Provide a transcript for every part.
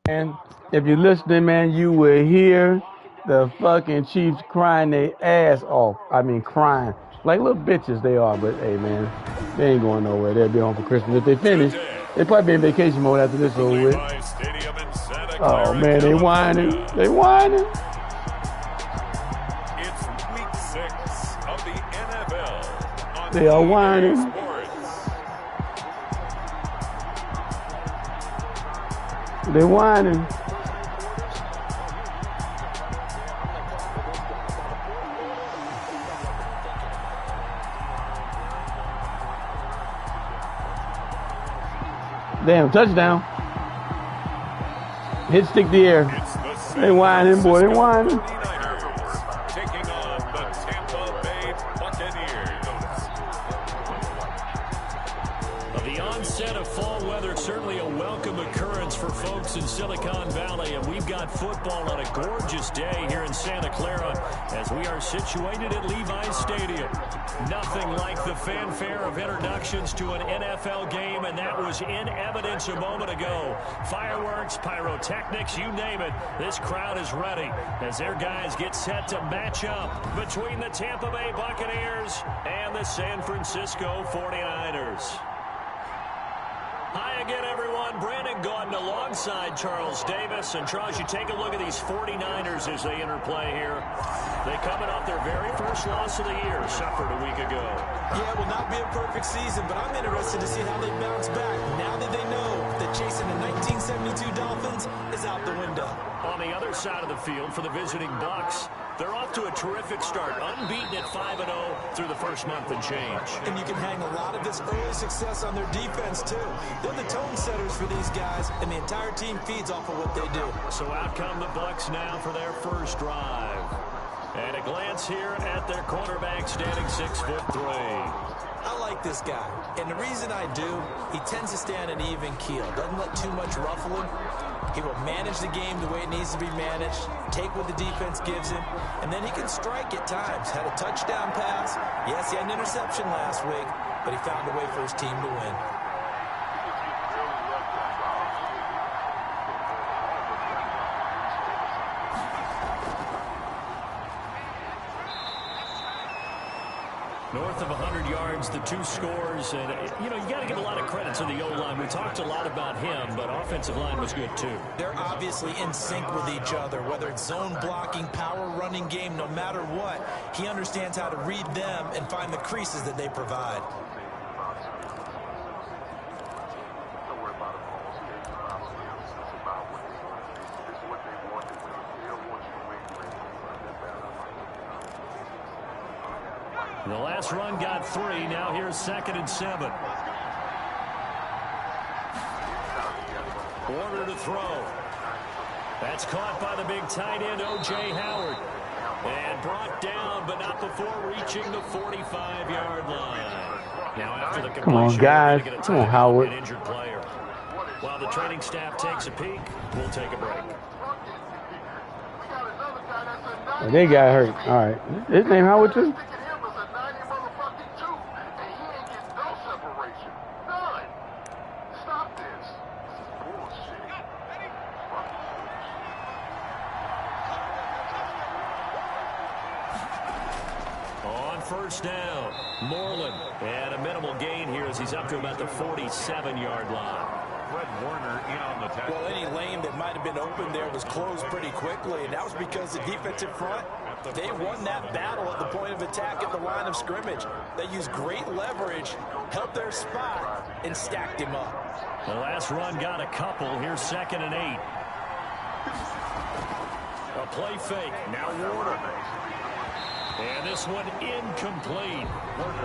And if you're listening, man, you will hear the fucking Chiefs crying their ass off. I mean, crying. Like little bitches they are, but hey, man, they ain't going nowhere. They'll be home for Christmas. If they finish, they probably be in vacation mode after this over with. Oh, man, they whining. They whining. It's week 6 of the NFL. They are whining. They whining. Damn, touchdown. Hit stick the air. They whining, boy, they whining. Taking on the Tampa Bay Buccaneers. The onset of fall weather, certainly a welcome occurrence for folks in Silicon Valley, and we've got football on a gorgeous day here in Santa Clara as we are situated at Levi's Stadium. Nothing like the fanfare of introductions to an NFL game, and that was in evidence a moment ago. Fireworks, pyrotechnics, you name it. This crowd is ready as their guys get set to match up between the Tampa Bay Buccaneers and the San Francisco 49ers. Hi again, everyone. Brandon Gaudin alongside Charles Davis. And Charles, you take a look at these 49ers as they interplay here. They coming off their very first loss of the year, suffered a week ago. Yeah, it will not be a perfect season, but I'm interested to see how they bounce back now that they know that chasing the 1972 Dolphins is out the window. On the other side of the field for the visiting Bucs, they're off to a terrific start, unbeaten at 5-0 through the first month and change. And you can hang a lot of this early success on their defense, too. They're the tone setters for these guys, and the entire team feeds off of what they do. So out come the Bucs now for their first drive. And a glance here at their quarterback standing 6'3". I like this guy, and the reason I do, he tends to stay on an even keel, doesn't let too much ruffle him. He will manage the game the way it needs to be managed, take what the defense gives him, and then he can strike at times. Had a touchdown pass. Yes, he had an interception last week, but he found a way for his team to win. North of 100 yards, the two scores, and, you know, you got to give a lot of credit to the O-line. We talked a lot about him, but offensive line was good, too. They're obviously in sync with each other, whether it's zone blocking, power running game, no matter what. He understands how to read them and find the creases that they provide. The last run got 3. Now here's 2nd and 7. Order to throw. That's caught by the big tight end, O.J. Howard. And brought down, but not before reaching the 45-yard line. Now after the completion, come on, guys. Come on, Howard. An injured player. While the training staff takes a peek, we'll take a break. Oh, they got hurt. All right. His name Howard, too? First down, Moreland, and a minimal gain here as he's up to about the 47-yard line. Fred Warner in on the tackle. Well, any lane that might have been open there was closed pretty quickly, and that was because the defensive front, they won that battle at the point of attack at the line of scrimmage. They used great leverage, held their spot, and stacked him up. The last run got a couple. Here's 2nd and 8. A play fake. Now Warner. And this one incomplete.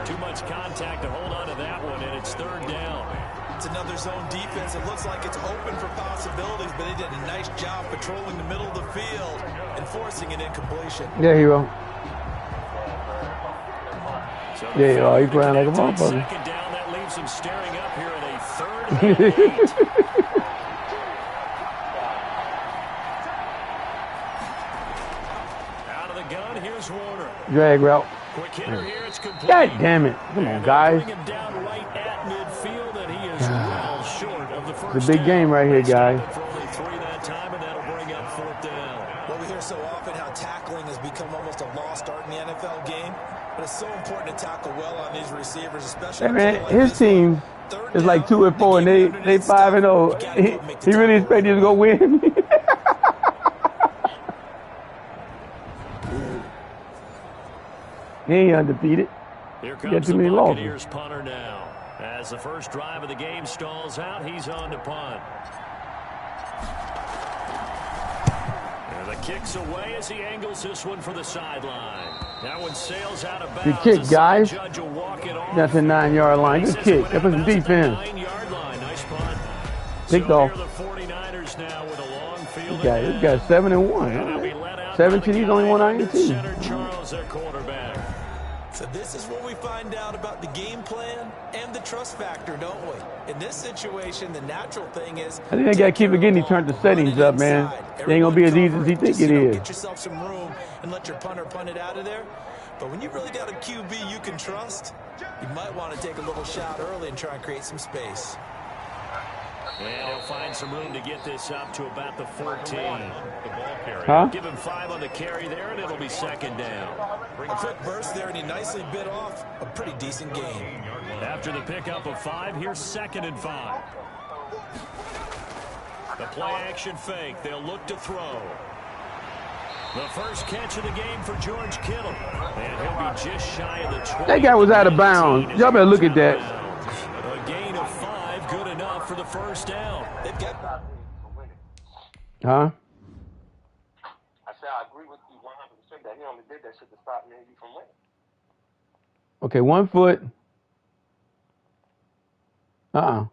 Too much contact to hold on to that one, and it's 3rd down. It's another zone defense. It looks like it's open for possibilities, but they did a nice job patrolling the middle of the field and forcing an incompletion. Yeah, hero. So yeah, you are. He's playing like a motherfucker. 2nd down, that leaves him staring up here at a 3rd and 8. Here's Warner. Drag route. Quick hitter here, it's complete. God damn it. Come on, guys. Bring him down right at midfield, and he is well short of the first It's a big game right here, guys. For only 3 that time. especially Hey man, his team is like 2-4 and they 5-0. He really expected you to go win. He ain't undefeated. Here He got comes too the many losses. Buccaneers punter now. As the first drive of the game stalls out, he's on to punt. And the kick's away as he angles this one for the sideline. That one sails out of bounds. Good kick, guys. Judge will walk it off. That's a 9-yard line. Good kick. That was some defense. 9-yard line. Nice punt. Picked So off. here are the 49ers now with a long field. This guy's 7-1. 17. He's only won INT. Center Charles, their quarterback. So this is where we find out about the game plan and the trust factor, don't we? In this situation, the natural thing is... I think they got to keep forgetting he turned the settings up, man. It ain't going to be as easy as he think it is. Get yourself some room and let your punter punt it out of there. But when you really got a QB you can trust, you might want to take a little shot early and try and create some space. And he'll find some room to get this up to about the 14. Huh? Give him 5 on the carry there, and it'll be second down. A quick burst there, and he nicely bit off a pretty decent game. After the pickup of 5, here's 2nd and 5. The play-action fake. They'll look to throw. The first catch of the game for George Kittle. And he'll be just shy of the 20. That guy was out of bounds. Y'all better look at that. A gain of 5, good enough for the first down. They've got... Huh? I said I agree with you 100% that he only did that shit to stop me from winning. Okay, 1 foot. I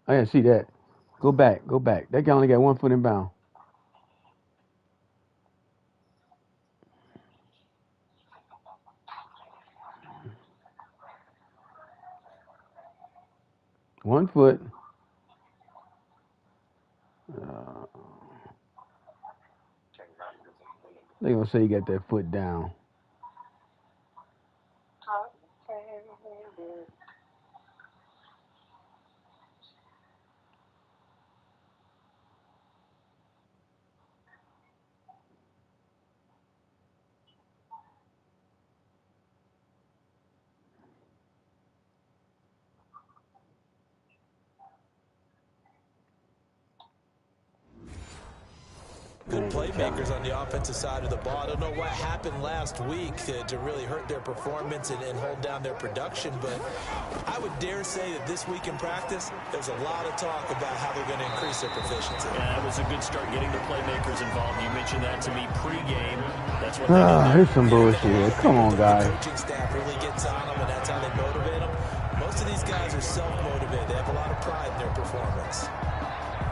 didn't see that. Go back. That guy only got 1 foot in bound. One foot. They gonna say you got that foot down. Good playmakers on the offensive side of the ball. I don't know what happened last week to really hurt their performance and hold down their production, but I would dare say that this week in practice, there's a lot of talk about how they're going to increase their proficiency. Yeah, that was a good start getting the playmakers involved. You mentioned that to me pregame. That's what they did. Here's some bullshit. Come on, guys. The coaching staff really gets on them, and that's how they motivate them. Most of these guys are self-motivated. They have a lot of pride in their performance.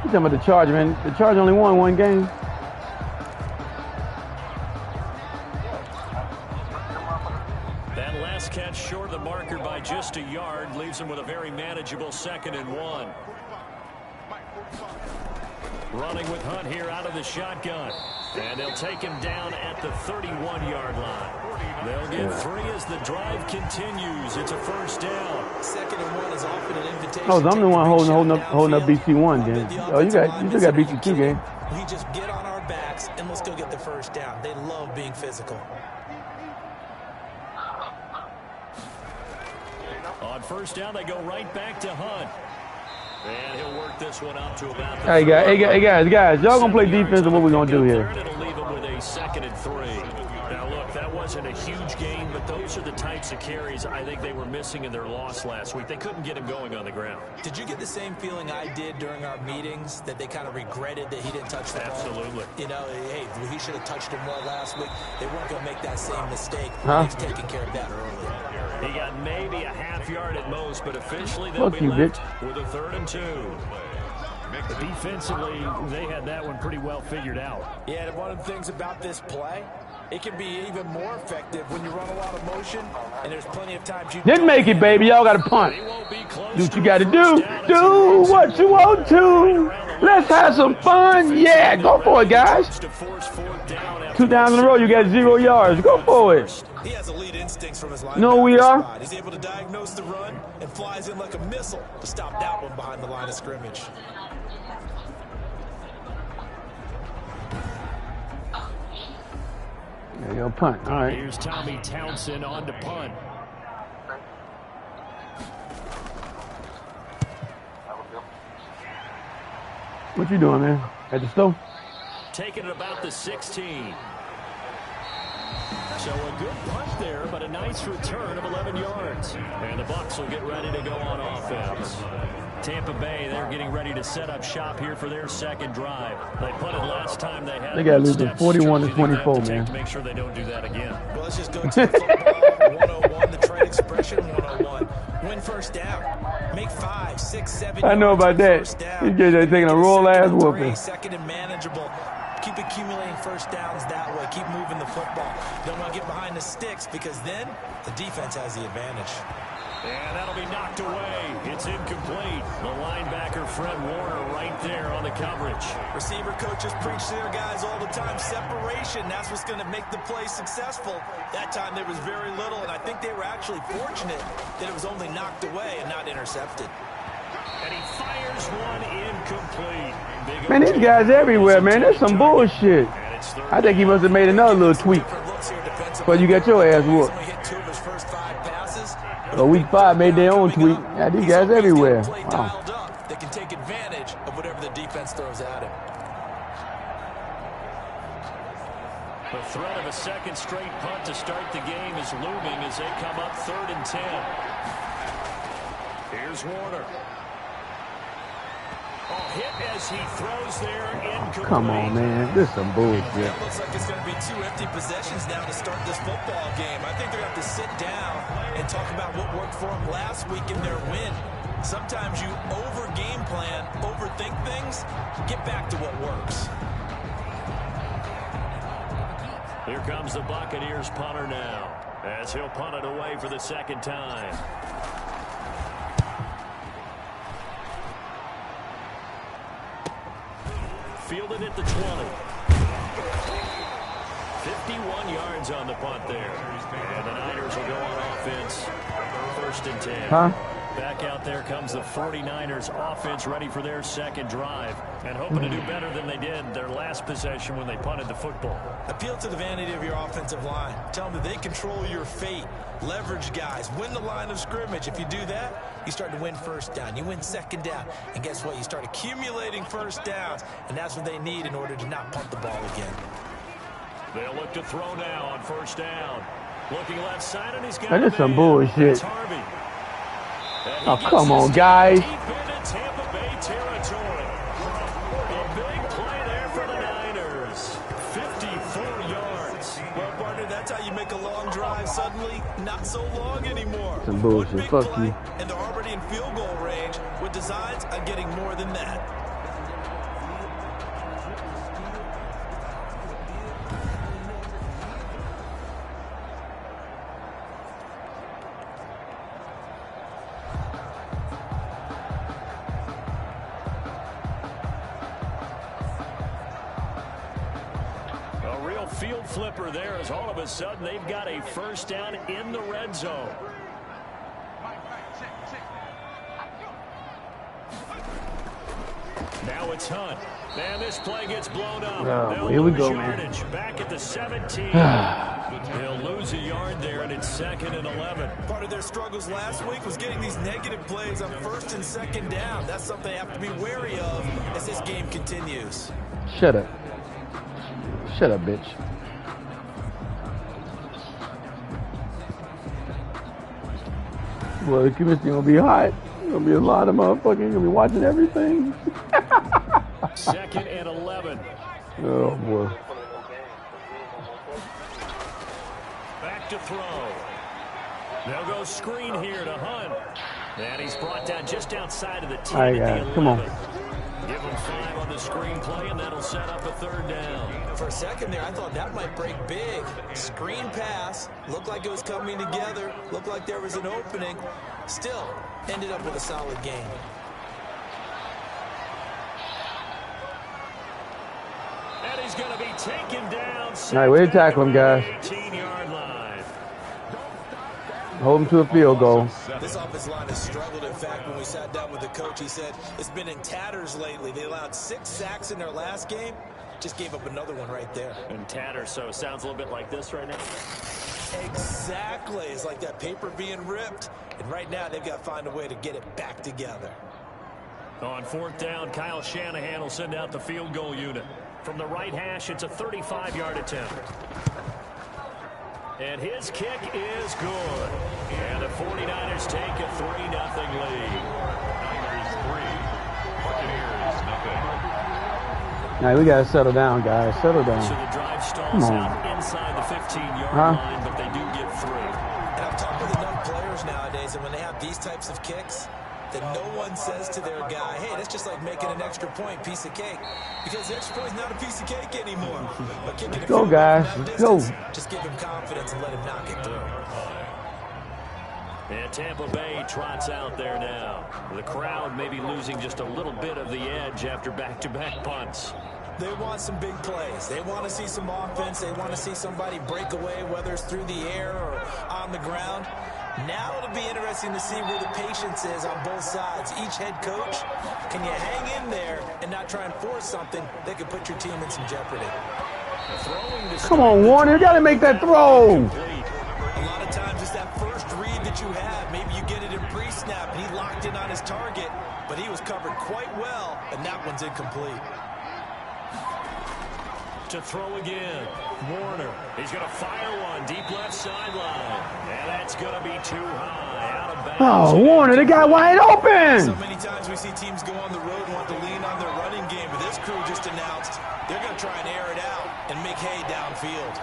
You talking about the Charge, man? The Charge only won 1 game. Catch short of the marker by just a yard, leaves him with a very manageable 2nd and 1. Running with Hunt here out of the shotgun. And they'll take him down at the 31-yard line. They'll get 3 as the drive continues. It's a first down. 2nd and 1 is often an invitation. Oh, I'm the one holding up BC1 then. Oh, you still got BC2 game. We just get on our backs and let's go get the first down. They love being physical. On first down, they go right back to Hunt. And he'll work this one up to about the Hey guys, y'all gonna play defense or what we gonna do here? It'll leave him with a 2nd and 3. Now look, that wasn't a huge gain, but those are the types of carries I think they were missing in their loss last week. They couldn't get him going on the ground. Did you get the same feeling I did during our meetings, that they kind of regretted that he didn't touch the ball? Absolutely. You know, hey, he should have touched him more last week. They weren't going to make that same mistake. He's taking care of that early. He got maybe a half yard at most, but officially they'll be left with a 3rd and 2. Defensively, they had that one pretty well figured out. Yeah, and one of the things about this play, it can be even more effective when you run a lot of motion, and there's plenty of times you didn't make it, baby. Y'all got to punt. Do what you got to do. Do what you want to. Let's have some fun. Yeah, go for it, guys. 2 downs in a row, you got 0 yards. Go for it. He has elite instincts from his linebacker. No, we are. He's able to diagnose the run and flies in like a missile to stop that one behind the line of scrimmage. There you go, punt. All right. Here's Tommy Townsend on to punt. What you doing, man? At the store? Taking it about the 16. So a good punt there, but a nice return of 11 yards. And the Bucs will get ready to go on offense. Tampa Bay, they're getting ready to set up shop here for their second drive. They punted last time they had. They got to lose to 41-24, man. To make sure they don't do that again. Well, let's just go to the football 101, the trade expression 101. Win first down. Make 5, 6, 7. I know about that. You get that taking a roll ass whooping. Second and manageable. Keep accumulating first downs that way. Keep moving the football. Don't want to get behind the sticks because then the defense has the advantage. And that'll be knocked away. It's incomplete. The linebacker, Fred Warner, right there on the coverage. Receiver coaches preach to their guys all the time. Separation, that's what's going to make the play successful. That time there was very little, and I think they were actually fortunate that it was only knocked away and not intercepted. And he fires one incomplete. Man, these guys everywhere, man. That's some bullshit. I think he must have made another little tweak. But you got your ass whooped. Well, week 5 made their own tweak. Yeah, these guys everywhere. Wow. They can take advantage of whatever the defense throws at him. The threat of a second straight punt to start the game is looming as they come up 3rd and 10. Here's Warner. Hit as he throws there incomplete. Come on, man. This is some bullshit. It looks like it's going to be 2 empty possessions now to start this football game. I think they're going to have to sit down and talk about what worked for them last week in their win. Sometimes you over-game plan, overthink things, get back to what works. Here comes the Buccaneers punter now as he'll punt it away for the second time. Fielded at the 20. 51 yards on the punt there. And the Niners will go on offense. 1st and 10. Back out there comes the 49ers offense ready for their second drive. And hoping to do better than they did their last possession when they punted the football. Appeal to the vanity of your offensive line. Tell them that they control your fate. Leverage guys. Win the line of scrimmage. If you do that, you start to win first down. You win second down. And guess what? You start accumulating first downs. And that's what they need in order to not punt the ball again. They'll look to throw now on 1st down. Looking left side, and he's got that is some bullshit. Oh, come on, guys. Deep into Tampa Bay territory. A big play there for the Niners. 54 yards. Well, partner, that's how you make a long drive suddenly not so long anymore. Some bullshit. Fuck you. And they're already in field goal range with designs on getting more than that. Field flipper there as all of a sudden they've got a first down in the red zone. Now it's Hunt. And this play gets blown up. Oh, here we go, man. Back at the 17. They'll lose a yard there, and it's 2nd and 11. Part of their struggles last week was getting these negative plays on 1st and 2nd down. That's something they have to be wary of as this game continues. Shut up. Shut up, bitch. Well, the commission gonna be hot. Gonna be a lot of motherfuckers gonna be watching everything. 2nd and 11. Oh boy. Back to throw. They'll go screen here to Hunt. And he's brought down just outside of the 10. All right, guys, come on. Give him 5 on the screen play, and that'll set up a 3rd down. For a second there, I thought that might break big. Screen pass. Looked like it was coming together. Looked like there was an opening. Still, ended up with a solid game. And he's going to be taken down. All right, way to tackle him, guys. 18-yard line. Hold him to a field goal. This offensive line has struggled. In fact, when we sat down with the coach, he said it's been in tatters lately. They allowed 6 sacks in their last game. Just gave up another one right there. In tatters, so it sounds a little bit like this right now. Exactly. It's like that paper being ripped. And right now, they've got to find a way to get it back together. On 4th down, Kyle Shanahan will send out the field goal unit. From the right hash, it's a 35-yard attempt. And his kick is good. And the 49ers take a 3-0 lead. Niners 3, Buccaneers nothing. All right, we got to settle down, guys. Settle down. So the drive stalls out inside the 15-yard line, but they do get 3. And I've talked with enough players nowadays, and when they have these types of kicks, that no one says to their guy, hey, that's just like making an extra point, piece of cake. Because the extra point is not a piece of cake anymore. But kicking Let's go, guys. Let's go. Just give him confidence and let him knock it through. And Tampa Bay trots out there now. The crowd may be losing just a little bit of the edge after back-to-back punts. They want some big plays. They want to see some offense. They want to see somebody break away, whether it's through the air or on the ground. Now it'll be interesting to see where the patience is on both sides. Each head coach, can you hang in there and not try and force something that could put your team in some jeopardy? Come on, Warner. You got to make that throw. A lot of times it's that first read that you have. Maybe you get it in pre-snap, and he locked in on his target, but he was covered quite well, and that one's incomplete. To throw again, Warner. He's going to fire one deep left sideline. And that's going to be too high. Out of bounds. Oh, Warner, the guy wide open. So many times we see teams go on the road and want to lean on their running game, but this crew just announced they're going to try and air it out and make hay downfield.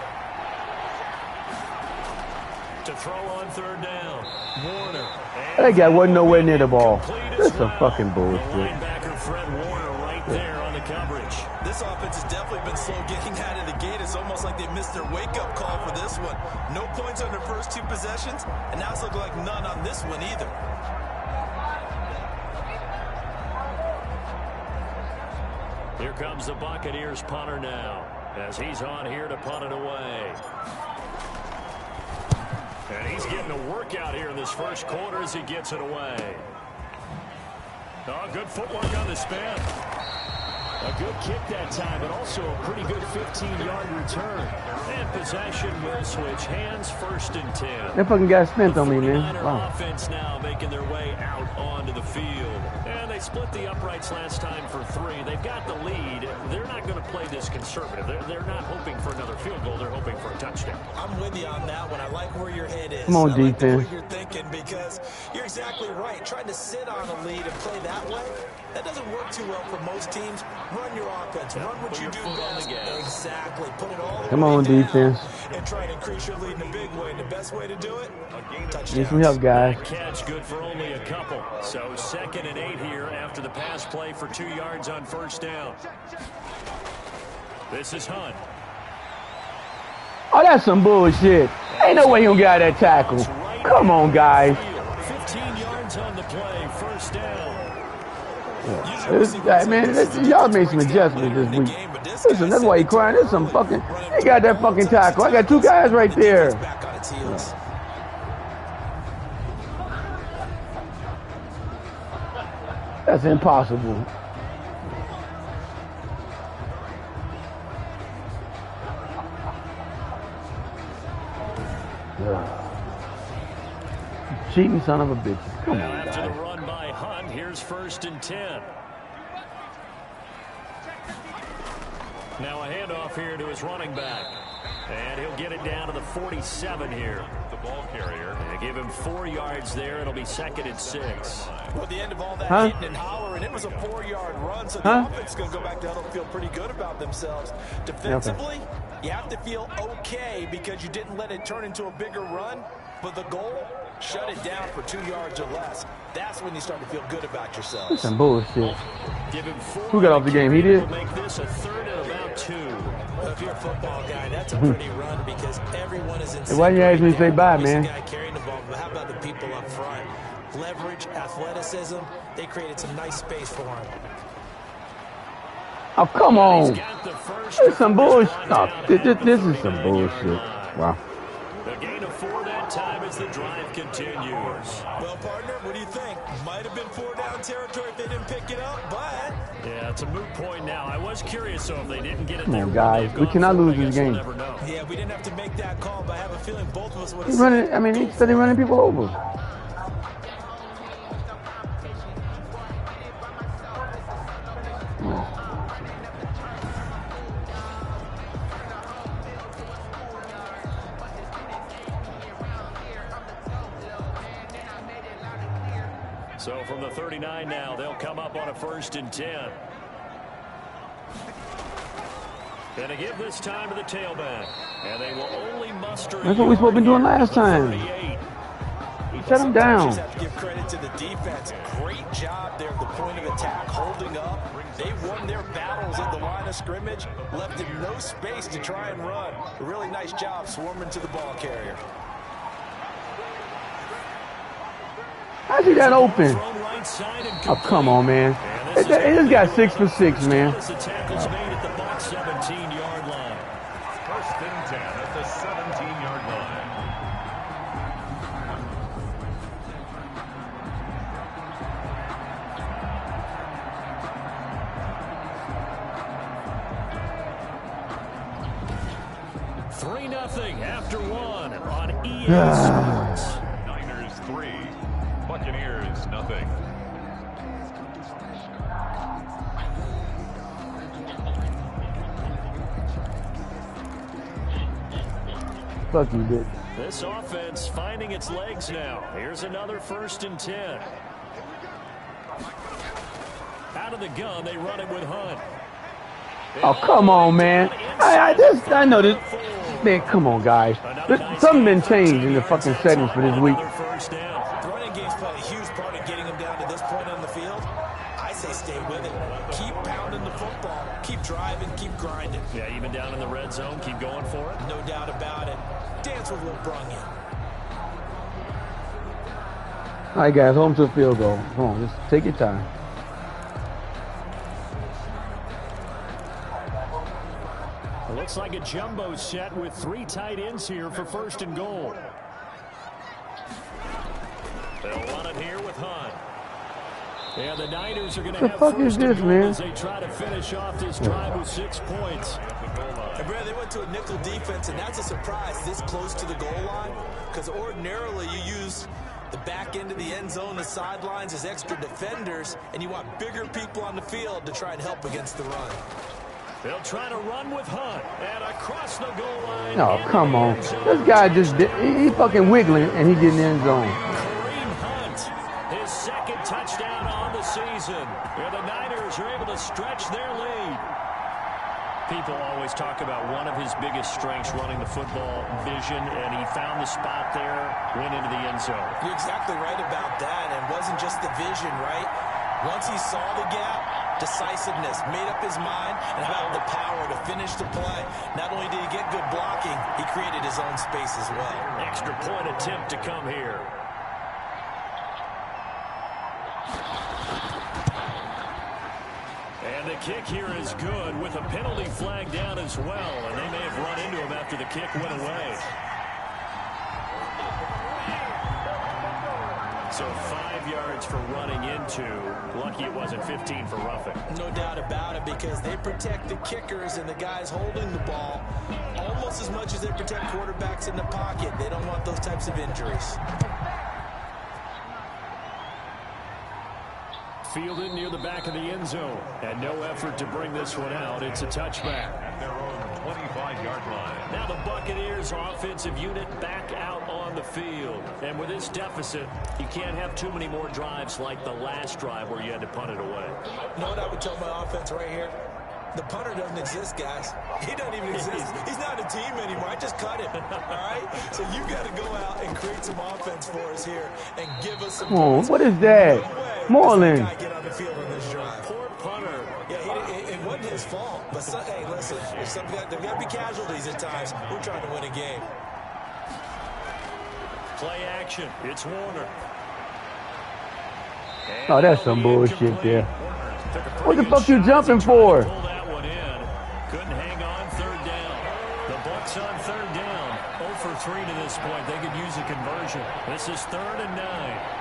To throw on 3rd down, Warner. That guy wasn't nowhere near the ball. That's some fucking bullshit. Linebacker Fred Warner right there on the coverage. This offense has definitely been slow getting out of the gate. It's almost like they missed their wake-up call for this one. No points on their first 2 possessions, and now it's looking like none on this one either. Here comes the Buccaneers punter now, as he's on here to punt it away. And he's getting a workout here in this first quarter as he gets it away. Oh, good footwork on the spin. A good kick that time, but also a pretty good 15-yard return. And possession will switch hands, 1st and 10. That fucking guy spent on me, man. Wow. Offense now making their way out onto the field. And they split the uprights last time for 3. They've got the lead. They're not going to play this conservative. They're not hoping for another field goal. They're hoping for a touchdown. I'm with you on that one. I like where your head is. Come on, defense. I like the way you're thinking, because you're exactly right. Trying to sit on a lead and play that way, that doesn't work too well for most teams. Run your offense. Run what you do best. Exactly. Put it all Come on, defense. And try and increase your lead in a big way. And the best way to do it, touchdowns. Need some help, guys. That catch good for only a couple. So 2nd and 8 here after the pass play for 2 yards on 1st down. This is Hunt. Oh, that's some bullshit. Ain't no way he don't get out of that tackle. Come on, guys. 15 yards on the play, 1st down. Y'all made some adjustments this week. Listen, that's why he crying. There's some fucking. He got that fucking tackle. I got 2 guys right there. That's impossible. Cheating son of a bitch. Come on, after guys. the run by Hunt, here's 1st and 10. Now a handoff here to his running back. And he'll get it down to the 47 here. The ball carrier. They give him 4 yards there. It'll be 2nd and 6. Well, the end of all that hitting and hollering, it was a 4-yard run, so the offense is going to go back to huddle and feel pretty good about themselves. Defensively, you have to feel okay because you didn't let it turn into a bigger run, but the goal, shut it down for 2 yards or less. That's when you start to feel good about yourself. That's some bullshit. Give him 4. Who got off the game? He did? Make this a 3rd and about 2. Well, if you're a football guy, that's a pretty run because everyone is in. Hey, why you ask me to say bye, man? Guy carrying the ball, but how about the people up front? Leverage, athleticism, they created some nice space for him. Oh, come on. This is some bullshit. Oh, this is some bullshit. Wow. The gain of 4 that time as the drive continues. Well, partner, what do you think? Might have been 4-down territory if they didn't pick it up, but... Yeah, it's a moot point now. I was curious, so if they didn't get it Come there... on, guys. We cannot lose this game. Yeah, we didn't have to make that call, but I have a feeling both of us would have... He's running, I mean, he said he's running people over. So from the 39 now, they'll come up on a 1st and 10. Gonna give this time to the tailback. And they will only muster. That's what we supposed to be doing last time. Shut him down. You have to give credit to the defense. Great job there at the point of attack, holding up. They won their battles at the line of scrimmage, left him no space to try and run. A really nice job swarming to the ball carrier. How's he that open? Oh, come on, man. This got 6 for 6, man. The tackle's made at the Bucs 17-yard line. 1st and 10 at the 17-yard line. After 1 on EA Sports. Niners 3, Buccaneers nothing. Fuck you, bitch. This offense finding its legs now. Here's another 1st and 10. Out of the gun, they run it with Hunt. Oh, come on, man. I know this. Man, come on, guys. Something been changed in the fucking settings for this week. The running game's played a huge part in getting them down to this point on the field. I say stay with it. Keep pounding the football. Keep driving. Keep grinding. Yeah, even down in the red zone, keep going for it. No doubt about it. Dance with what brung you. All right, guys, home to a field goal. Come on, just take your time. It looks like a jumbo set with 3 tight ends here for 1st and goal. They'll run it here with Hunt. And the Niners are going to have fuck is this, man? As they try to finish off this drive with 6 points. And Brad, they went to a nickel defense, and that's a surprise this close to the goal line, because ordinarily you use the back end of the end zone, the sidelines as extra defenders, and you want bigger people on the field to try and help against the run. They'll try to run with Hunt, and across the goal line. Oh, come on. This guy just did, he fucking wiggling, and he get in the end zone. Kareem Hunt, his 2nd touchdown on the season. And the Niners are able to stretch their lead. People always talk about one of his biggest strengths, running the football, vision, and he found the spot there, went into the end zone. You're exactly right about that, and it wasn't just the vision, right? Once he saw the gap, decisiveness, made up his mind, and had the power to finish the play. Not only did he get good blocking, he created his own space as well. Extra point attempt to come here. And the kick here is good with a penalty flag down as well, and they may have run into him after the kick went away. So 5 yards for running into. Lucky it wasn't 15 for roughing. No doubt about it, because they protect the kickers and the guys holding the ball almost as much as they protect quarterbacks in the pocket. They don't want those types of injuries. Fielded near the back of the end zone. And no effort to bring this one out. It's a touchback. At their own 25-yard line. Now the Buccaneers offensive unit back out on the field. And with this deficit, you can't have too many more drives like the last drive where you had to punt it away. You know what I would tell my offense right here? The punter doesn't exist, guys. He doesn't even exist. He's not a team anymore. I just cut him. All right? So you got to go out and create some offense for us here and give us some. Oh, what is that? Moreland. Get on the field on this drive. Poor punter. Yeah, it wasn't his fault. But hey, listen, there's got to be casualties at times. We're trying to win a game. Play action. It's Warner. Oh, that's some bullshit there. What the fuck you jumping for? Pull that one in. Couldn't hang on. 3rd down. The Bucs on 3rd down. 0 for 3 to this point. They could use a conversion. This is 3rd and 9.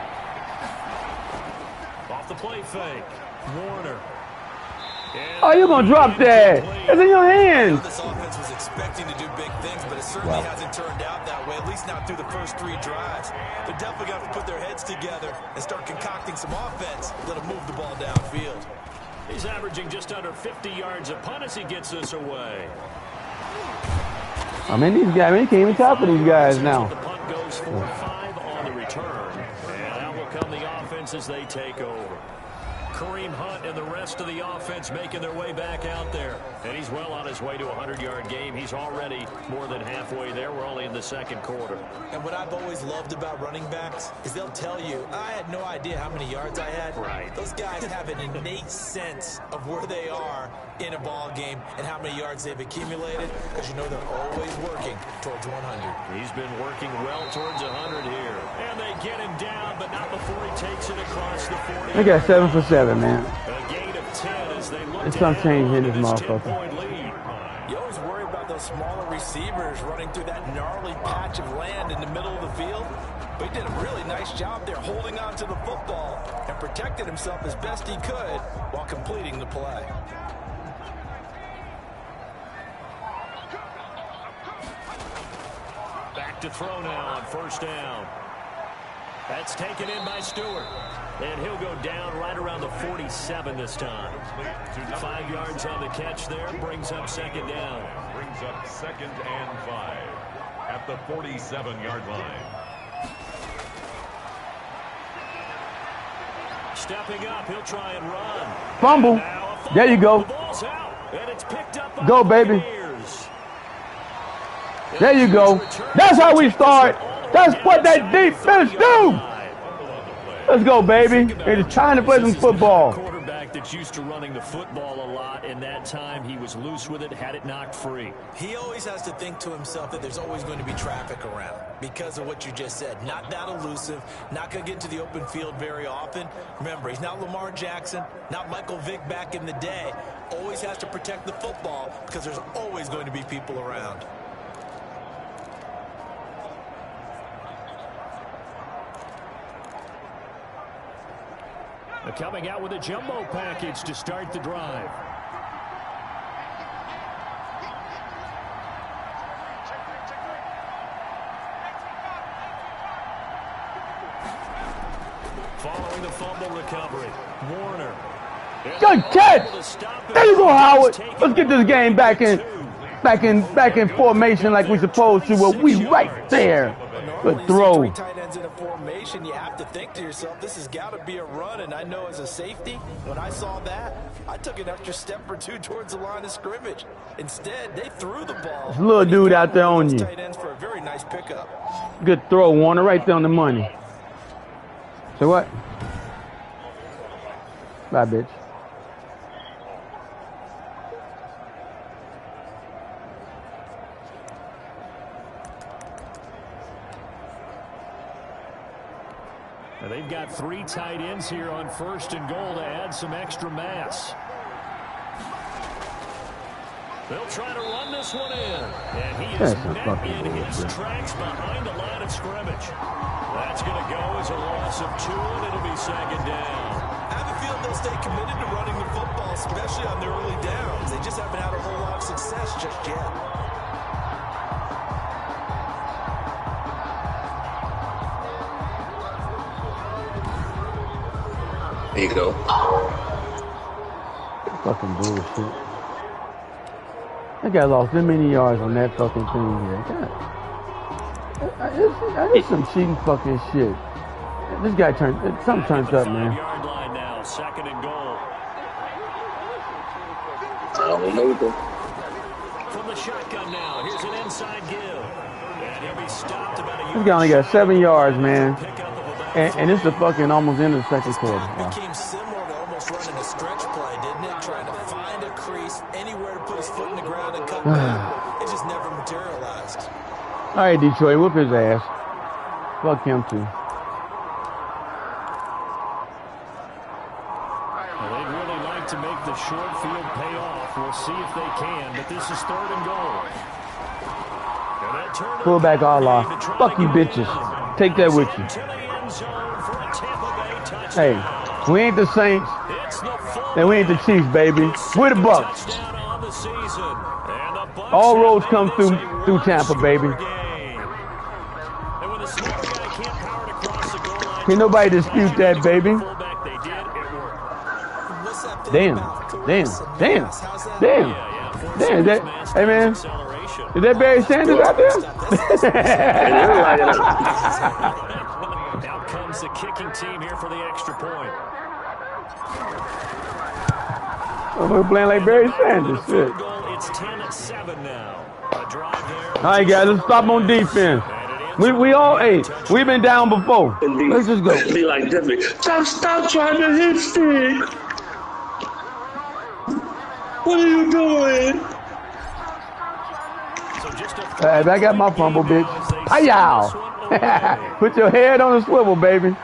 Off the play fake. Warner. Oh, you're going to drop that. It's in your hands. This offense was expecting to do big things, but it certainly hasn't turned out that way, at least not through the first 3 drives. They're definitely going to have to put their heads together and start concocting some offense that'll move the ball downfield. He's averaging just under 50 yards a punt as he gets this away. I mean, these guys, we can't even tackle these guys now. The punt goes 4-5 on the return. And out will come the offense. difference as they take over. Kareem Hunt and the rest of the offense making their way back out there. And he's well on his way to a 100-yard game. He's already more than halfway there. We're only in the second quarter. And what I've always loved about running backs is they'll tell you, I had no idea how many yards I had. Right. Those guys have an innate sense of where they are in a ball game and how many yards they've accumulated, because you know they're always working towards 100. He's been working well towards 100 here. And they get him down, but not before he takes it across the 40. They got 7 for 7, man. A gain of 10 as they look It's to unchanged in this this motherfucker. 10-point lead. You always worry about those smaller receivers running through that gnarly patch of land in the middle of the field. But he did a really nice job there holding on to the football and protected himself as best he could while completing the play. Back to throw now on first down. That's taken in by Stewart. And he'll go down right around the 47 this time. 5 yards on the catch there. Brings up second down. Brings up 2nd and 5 at the 47-yard line. Stepping up, he'll try and run. Fumble. There you go. The ball's out, and it's picked up by Go, the baby. Buccaneers. There you go. That's how we start. That's what that defense do. Let's go, baby. It's time to play some football. Quarterback that's used to running the football a lot, and that time he was loose with it, had it knocked free. He always has to think to himself that there's always going to be traffic around because of what you just said. Not that elusive, not going to get into the open field very often. Remember, he's not Lamar Jackson, not Michael Vick back in the day. Always has to protect the football because there's always going to be people around. They're coming out with a jumbo package to start the drive. Following the fumble recovery, Warner. Good catch. There you go, Howard. Let's get this game back in formation like we supposed to. Well, we right there. Good throw. Tight ends in a formation, you have to think to yourself, this has got to be a run. And I know as a safety, when I saw that, I took an extra step or two towards the line of scrimmage. Instead, they threw the ball. There's a little dude out there on you. Tight ends for a very nice pickup. Good throw, Warner. Right there on the money. So what? Bye, bitch. Now they've got 3 tight ends here on 1st and goal to add some extra mass. They'll try to run this one in. And he is met in his tracks behind the line of scrimmage. That's going to go as a loss of 2, and it'll be second down. I have a feeling they'll stay committed to running the football, especially on the early downs. They just haven't had a whole lot of success just yet. There you go. Fucking bullshit. That guy lost that many yards on that fucking thing here. God. It's some cheating fucking shit. This guy something turns up, man. 5-yard line now, 2nd and goal. I don't know. From the shotgun now, here's an inside give. And he'll be stopped about a yard. This guy only got 7 yards, man. Pick up of about And it's the fucking almost end of the second quarter. Wow. Became similar to almost running a stretch play, didn't it? Trying to find a crease, anywhere to put his foot in the ground and cut back. It just never materialized. All right, Detroit, whoop his ass. Fuck him too. Well, they'd really like to make the short field pay off. We'll see if they can, but this is 3rd and goal. And they'll turn it Fullback Allah. to try Fuck to you get bitches. Take that with you. to the end zone for a Tampa Bay Hey, touchdown. we ain't the Saints, It's the full and we ain't the Chiefs, baby. We're the Bucks. touchdown on the season. And the Bucks All have roads made come this through a Tampa, baby. one-score game. And when the small guy can't power it across the goal line, Can't nobody dispute that, baby. fullback, they did, it worked. What's that thing Damn, about damn, caress and damn, mass? How's that? damn, Yeah, damn. That, mass hey man, acceleration. is that Barry Sanders out there? Now comes the kicking home team here for the extra point. Oh, we're playing like Barry Sanders. Shit. It's 10-7 now. A drive there. All right, guys, let's stop on defense. We all, hey, we've been down before. Let's just go. Be like Jeffrey. Stop trying to hit stick. What are you doing? I got my fumble, bitch. Hi-yow. Put your head on the swivel, baby.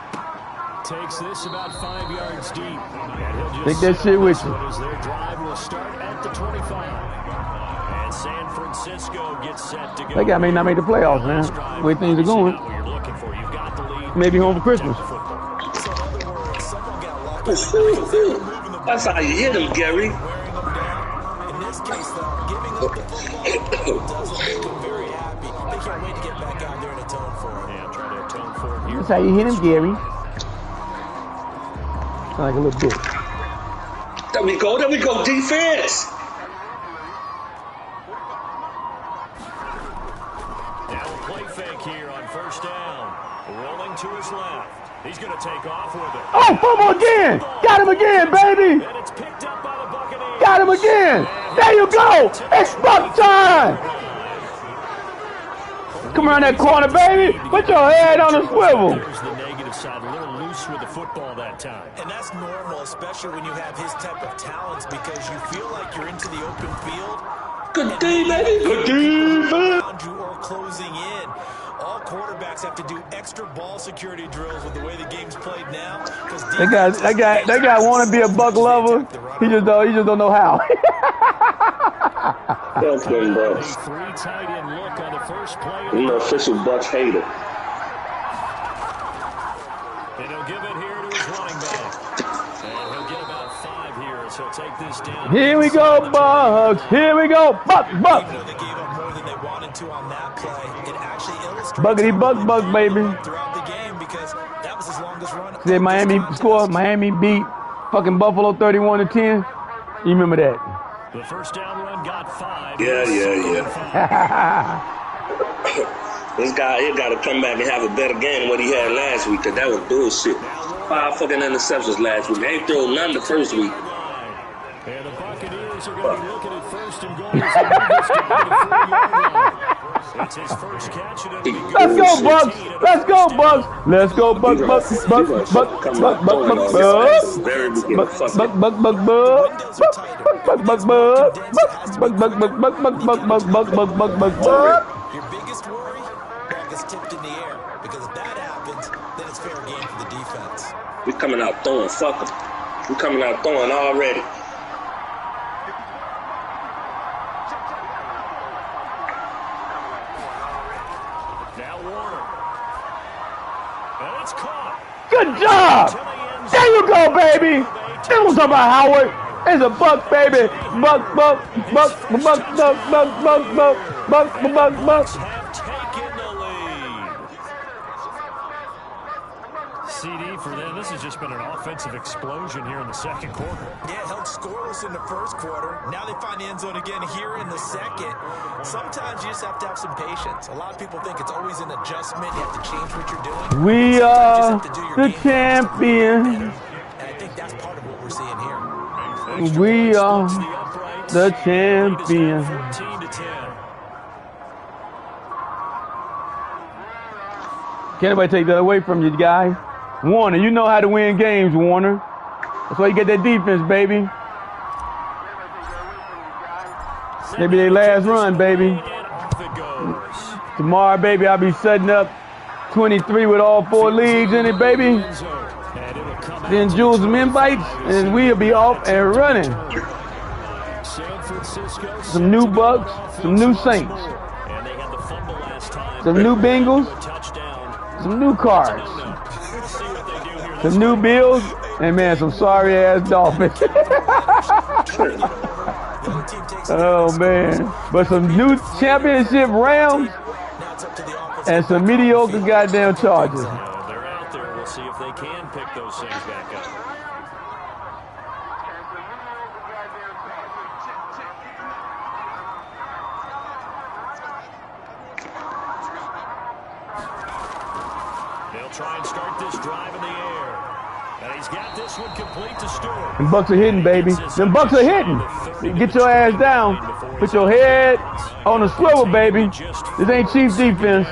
Takes this about 5 yards deep. Take that shit with you. Their drive will start at the 25. And San Francisco gets set to go. That guy may not make the playoffs, man. The way things are going. Maybe home for Christmas. That's how you hit him, Gary. In this case, though, giving up the football doesn't make them very happy. They can't wait to get back out there and atone for it. Yeah, try to atone for it here. That's how you hit him, Gary. Sound like a little bitch. There we go, defense. Now a play fake here on first down. Rolling to his left. He's going to take off with it. Oh, fumble again. Got him again, baby. And it's picked up by the Buccaneers. Got him again. There you go. It's buck time. Come around that corner, baby. Put your head on the swivel. There's the negative side. A little loose with the football that time. And that's normal, especially when you have his type of talents, because you feel like you're into the open field. Good D, baby. Good D, man. Around you or closing in. All quarterbacks have to do extra ball security drills with the way the game's played now. That guy want to be a buck lover. He just don't know how. That's them, bro. A three tight end look on the first play. I'm an official Bucks hater. And he'll give it here to his running back. And he'll get about 5 here as he'll take this down. Here we go, Bucks. Here we go. Buck. Even though they gave up more than they wanted to on that play, it actually illustrates Buckety buck, baby. throughout the game, because that was his longest run. See, Miami score. Miami beat fucking Buffalo 31-10. You remember that? The first down run got 5. Yeah. This guy here got to come back and have a better game than what he had last week, because that was bullshit. 5 fucking interceptions last week. They ain't throw none the first week. And the Buccaneers are going to be looking at first and goal as they move this down to the 40-yard line. It's his first catch, and it'll be good. Let's go, Bucks. Let's go, Bucks. Let's go, Bucks. Buck. Your biggest worry? Ball gets tipped in the air, because if that happens, then it's fair game for the defense. We coming out throwing, fuck them. We coming out throwing already. Now Warner. And it's caught. Good job. There you go, baby. That was about Howard. It's a buck, baby. Buck. Have taken the lead. CD for them. This has just been an offensive explosion here in the second quarter. Yeah, held scoreless in the first quarter. Now they find the end zone again here in the second. Sometimes you just have to have some patience. A lot of people think it's always an adjustment. You have to change what you're doing. We are the champions. And I think that's part of what we're seeing here. We are the champions. 14-10. Can't nobody take that away from you, guy. Warner, you know how to win games, Warner. That's why you get that defense, baby. Maybe their last run, baby. Tomorrow, baby, I'll be setting up 23 with all 4 leagues in it, baby. Then Jules some invites, and we'll be off and running. Some new Bucks, some new Saints, some new Bengals, some new Cards, some new Bills, and man, some sorry ass Dolphins. Oh man, but some new championship Rams and some mediocre goddamn Chargers. They're out there. We'll see if they can pick those things back up. They'll try and start this drive in the air. And he's got this one complete to Stewart. Them Bucks are hitting, baby. Them Bucks are hitting. Get your ass down. Put your head on the swivel, baby. This ain't Chiefs defense.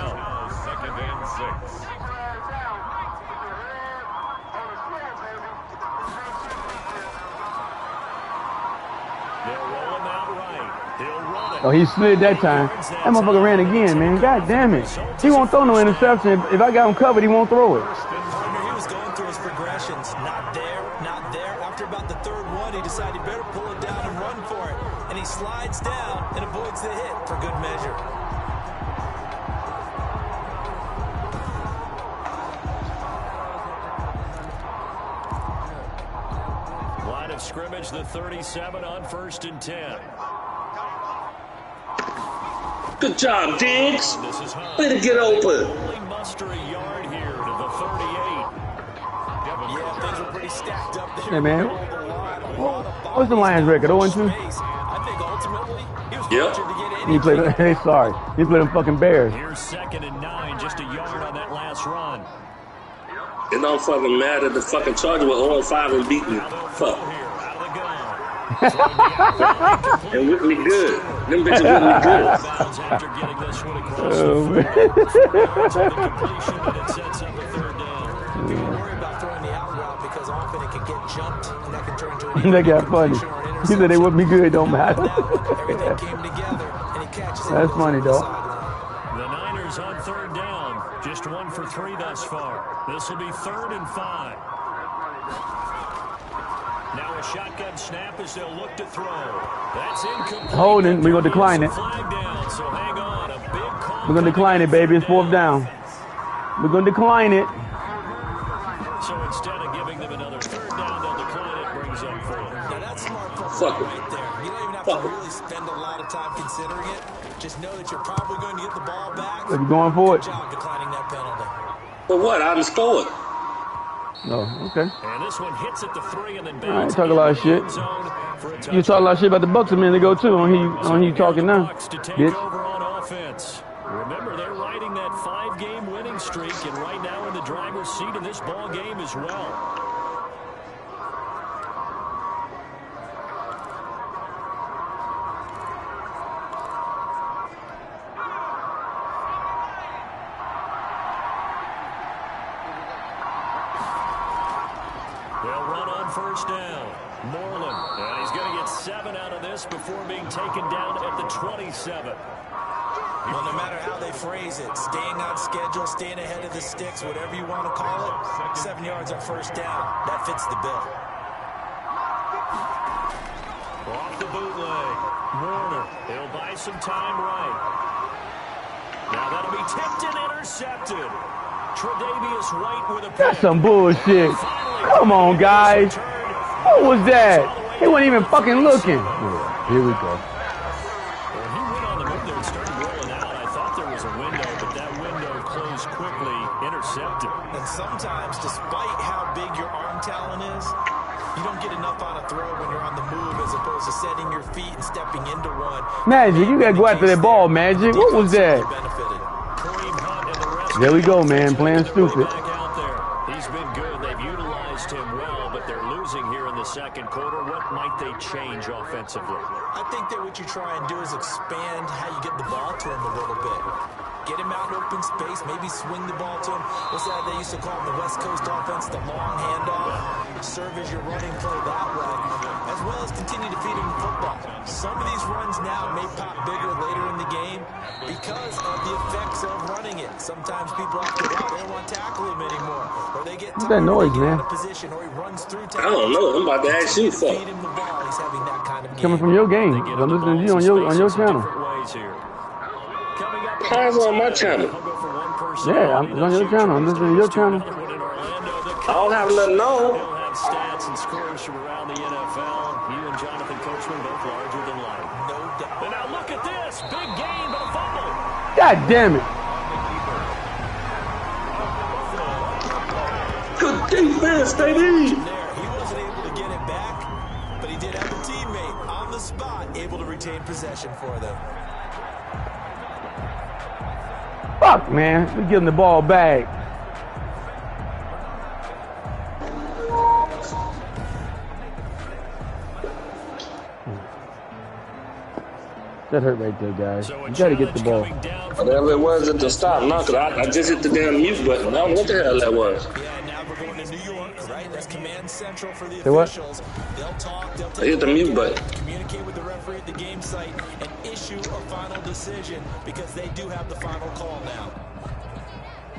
Oh, he slid that time. That motherfucker ran again, man. God damn it. He won't throw no interception. If I got him covered, he won't throw it. He was going through his progressions. Not there, not there. After about the third one, he decided he better pull it down and run for it. And he slides down and avoids the hit for good measure. Line of scrimmage, the 37 on 1st and 10. Good job, Diggs. Way to get open. Only muster a yard here to the 38. Yeah, things were pretty stacked up there. Hey, man. What's the Lions record? 0-2? I think ultimately he was Yep. to get He played. Hey, sorry. He played them fucking Bears. Here's 2nd and 9, just a yard on that last run. It don't fucking matter. The fucking Chargers were 0-5 and beat me. Fuck. And with me good. Them bitches with me good. After getting this one across Oh, the man. completion, and it sets up a 3rd down. We don't worry about throwing the out route because often it can get jumped and that can turn into an That got funny. He said they with me good, don't matter. everything came together and he catches it. That's funny, though. The Niners on 3rd down. Just 1 for 3 thus far. This will be 3rd and 5. Now a shotgun snap as they'll look to throw. That's incomplete. Holding. We're going to decline it. Flag down, so hang on. A big call. We're going to decline it, baby. It's 4th down. We're going to decline it. So instead of giving them another 3rd down, they'll decline it. Brings up 4th. Now that's smart football Fuck it. right there. You don't even have Fuck to it. really spend a lot of time considering it. Just know that you're probably going to get the ball back. Are you going for it? Good job declining that penalty. For what? I done scored. No, okay. And this one hits at the 3 and then All right, bounces talk a lot of shit. You talk a lot of shit about the Bucks a minute ago too. On you talking now, To take bitch. over on offense. Remember, they're riding that 5-game winning streak, and right now in the driver's seat in this ball game as well. They'll run on 1st down. Moreland, and he's going to get 7 out of this before being taken down at the 27. Well, no matter how they phrase it, staying on schedule, staying ahead of the sticks, whatever you want to call it, 7 yards on 1st down. That fits the bill. Off the bootleg. Warner, he'll buy some time right. Now that'll be tipped and intercepted. Tre'Davious White with a pick. That's some bullshit. Come on, guys. What was that? He wasn't even fucking looking. Yeah, here we go. Well, he went on the move there and started rolling out. I thought there was a window, but that window closed quickly. Intercepted. And sometimes, despite how big your arm talent is, you don't get enough on a throw when you're on the move as opposed to setting your feet and stepping into one. Magic, you gotta go after that ball, Magic. What was that? There we go, man. Playing stupid. Back out there. He's been good. They've utilized him well, but they're losing here in the 2nd quarter. What might they change offensively? I think that what you try and do is expand how you get the ball to him a little bit. Get him out in open space, maybe swing the ball to him. What's that they used to call in the West Coast offense, the long handoff? Serve as your running play that way, as well as continue to feed him the football. Some of these runs now may pop bigger later in the game because of the effects of running it. Sometimes people have to run, they don't want to tackle him anymore. Or they get What's that noise, man? position, or he runs through I don't know. I'm about to ask you, fuck. feed him the ball. He's having that kind of game. Coming from your game. I'm listening to you on your channel. How's on my channel? Yeah, I'm on your channel. I'm listening to your channel. I don't have nothing on. He'll have stats and scores from around the NFL. You and Jonathan Coachman both larger than life. No doubt. And now look at this. Big gain, but a fumble. God damn it. Good defense, baby. There, he wasn't able to get it back, but he did have a teammate on the spot able to retain possession for them. Fuck, man. We give him the ball back. That hurt right there, guys. You got to get the ball. Whatever it was at the stop, no, because I just hit the damn mute button. I don't know what the hell that was. Yeah, now we're going to New York, right? That's command central for the officials. They'll talk, they'll I hit the mute button. communicate with the referee at the game site and issue a final decision because they do have the final call now.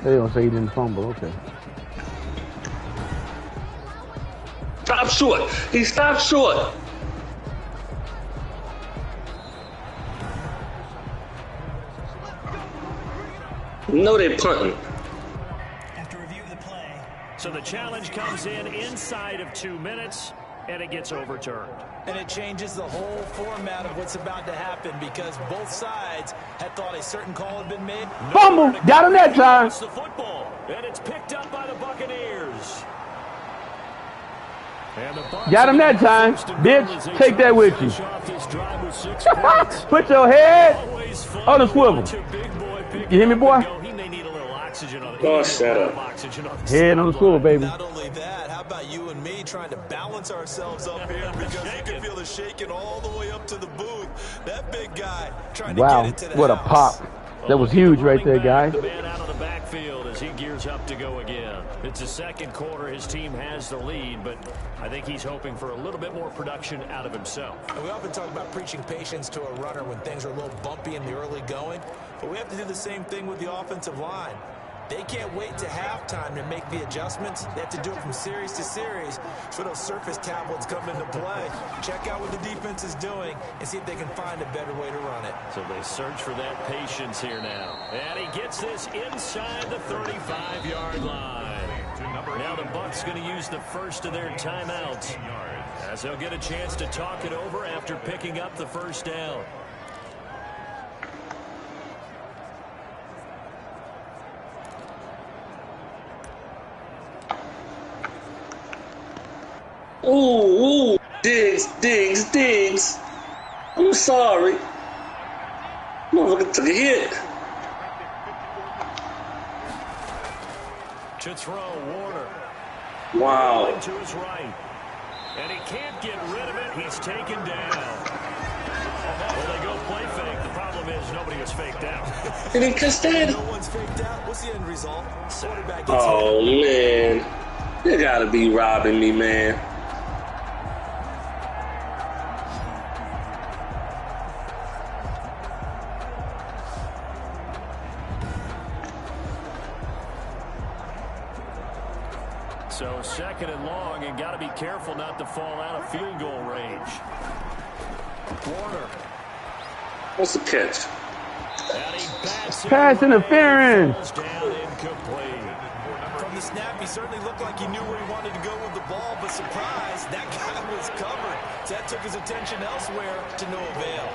They don't say he didn't fumble. Okay. Stop short. He stopped short. No, they punting. Have to review the play. So the challenge comes in inside of 2 minutes, and it gets overturned. And it changes the whole format of what's about to happen because both sides had thought a certain call had been made. Fumble! Got him that time. It's the football, and it's picked up by the Buccaneers. Got him that time. Bitch, take that with you. Put your head on the swivel. You hear me, boy? Oh, shut up. Head on the swivel, baby. Not only that, how about you and me trying to balance ourselves up here because you can feel the shaking all the way up to the booth. That big guy trying to get it to the what a house. pop. That was huge right there, guys. The man out of the backfield as he gears up to go again. It's the second quarter. His team has the lead, but I think he's hoping for a little bit more production out of himself. And we often talk about preaching patience to a runner when things are a little bumpy in the early going, but we have to do the same thing with the offensive line. They can't wait to halftime to make the adjustments. They have to do it from series to series so those surface tablets come into play. Check out what the defense is doing and see if they can find a better way to run it. So they search for that patience here now. And he gets this inside the 35-yard line. Now the Bucs going to use the first of their timeouts as they'll get a chance to talk it over after picking up the first down. Ooh, Diggs. I'm sorry. Motherfucker took a hit. To throw, Warner. Wow. To his right. And he can't get rid of it. He's taken down. Well, they go play fake. The problem is nobody was faked out. Did he catch that? No one's faked out. What's the end result? Quarterback gets Oh, man. You gotta be robbing me, man. So second and long, and got to be careful not to fall out of field goal range. Warner. What's the catch? Pass interference. Down incomplete. From the snap, he certainly looked like he knew where he wanted to go with the ball, but surprise, that guy was covered. So that took his attention elsewhere to no avail.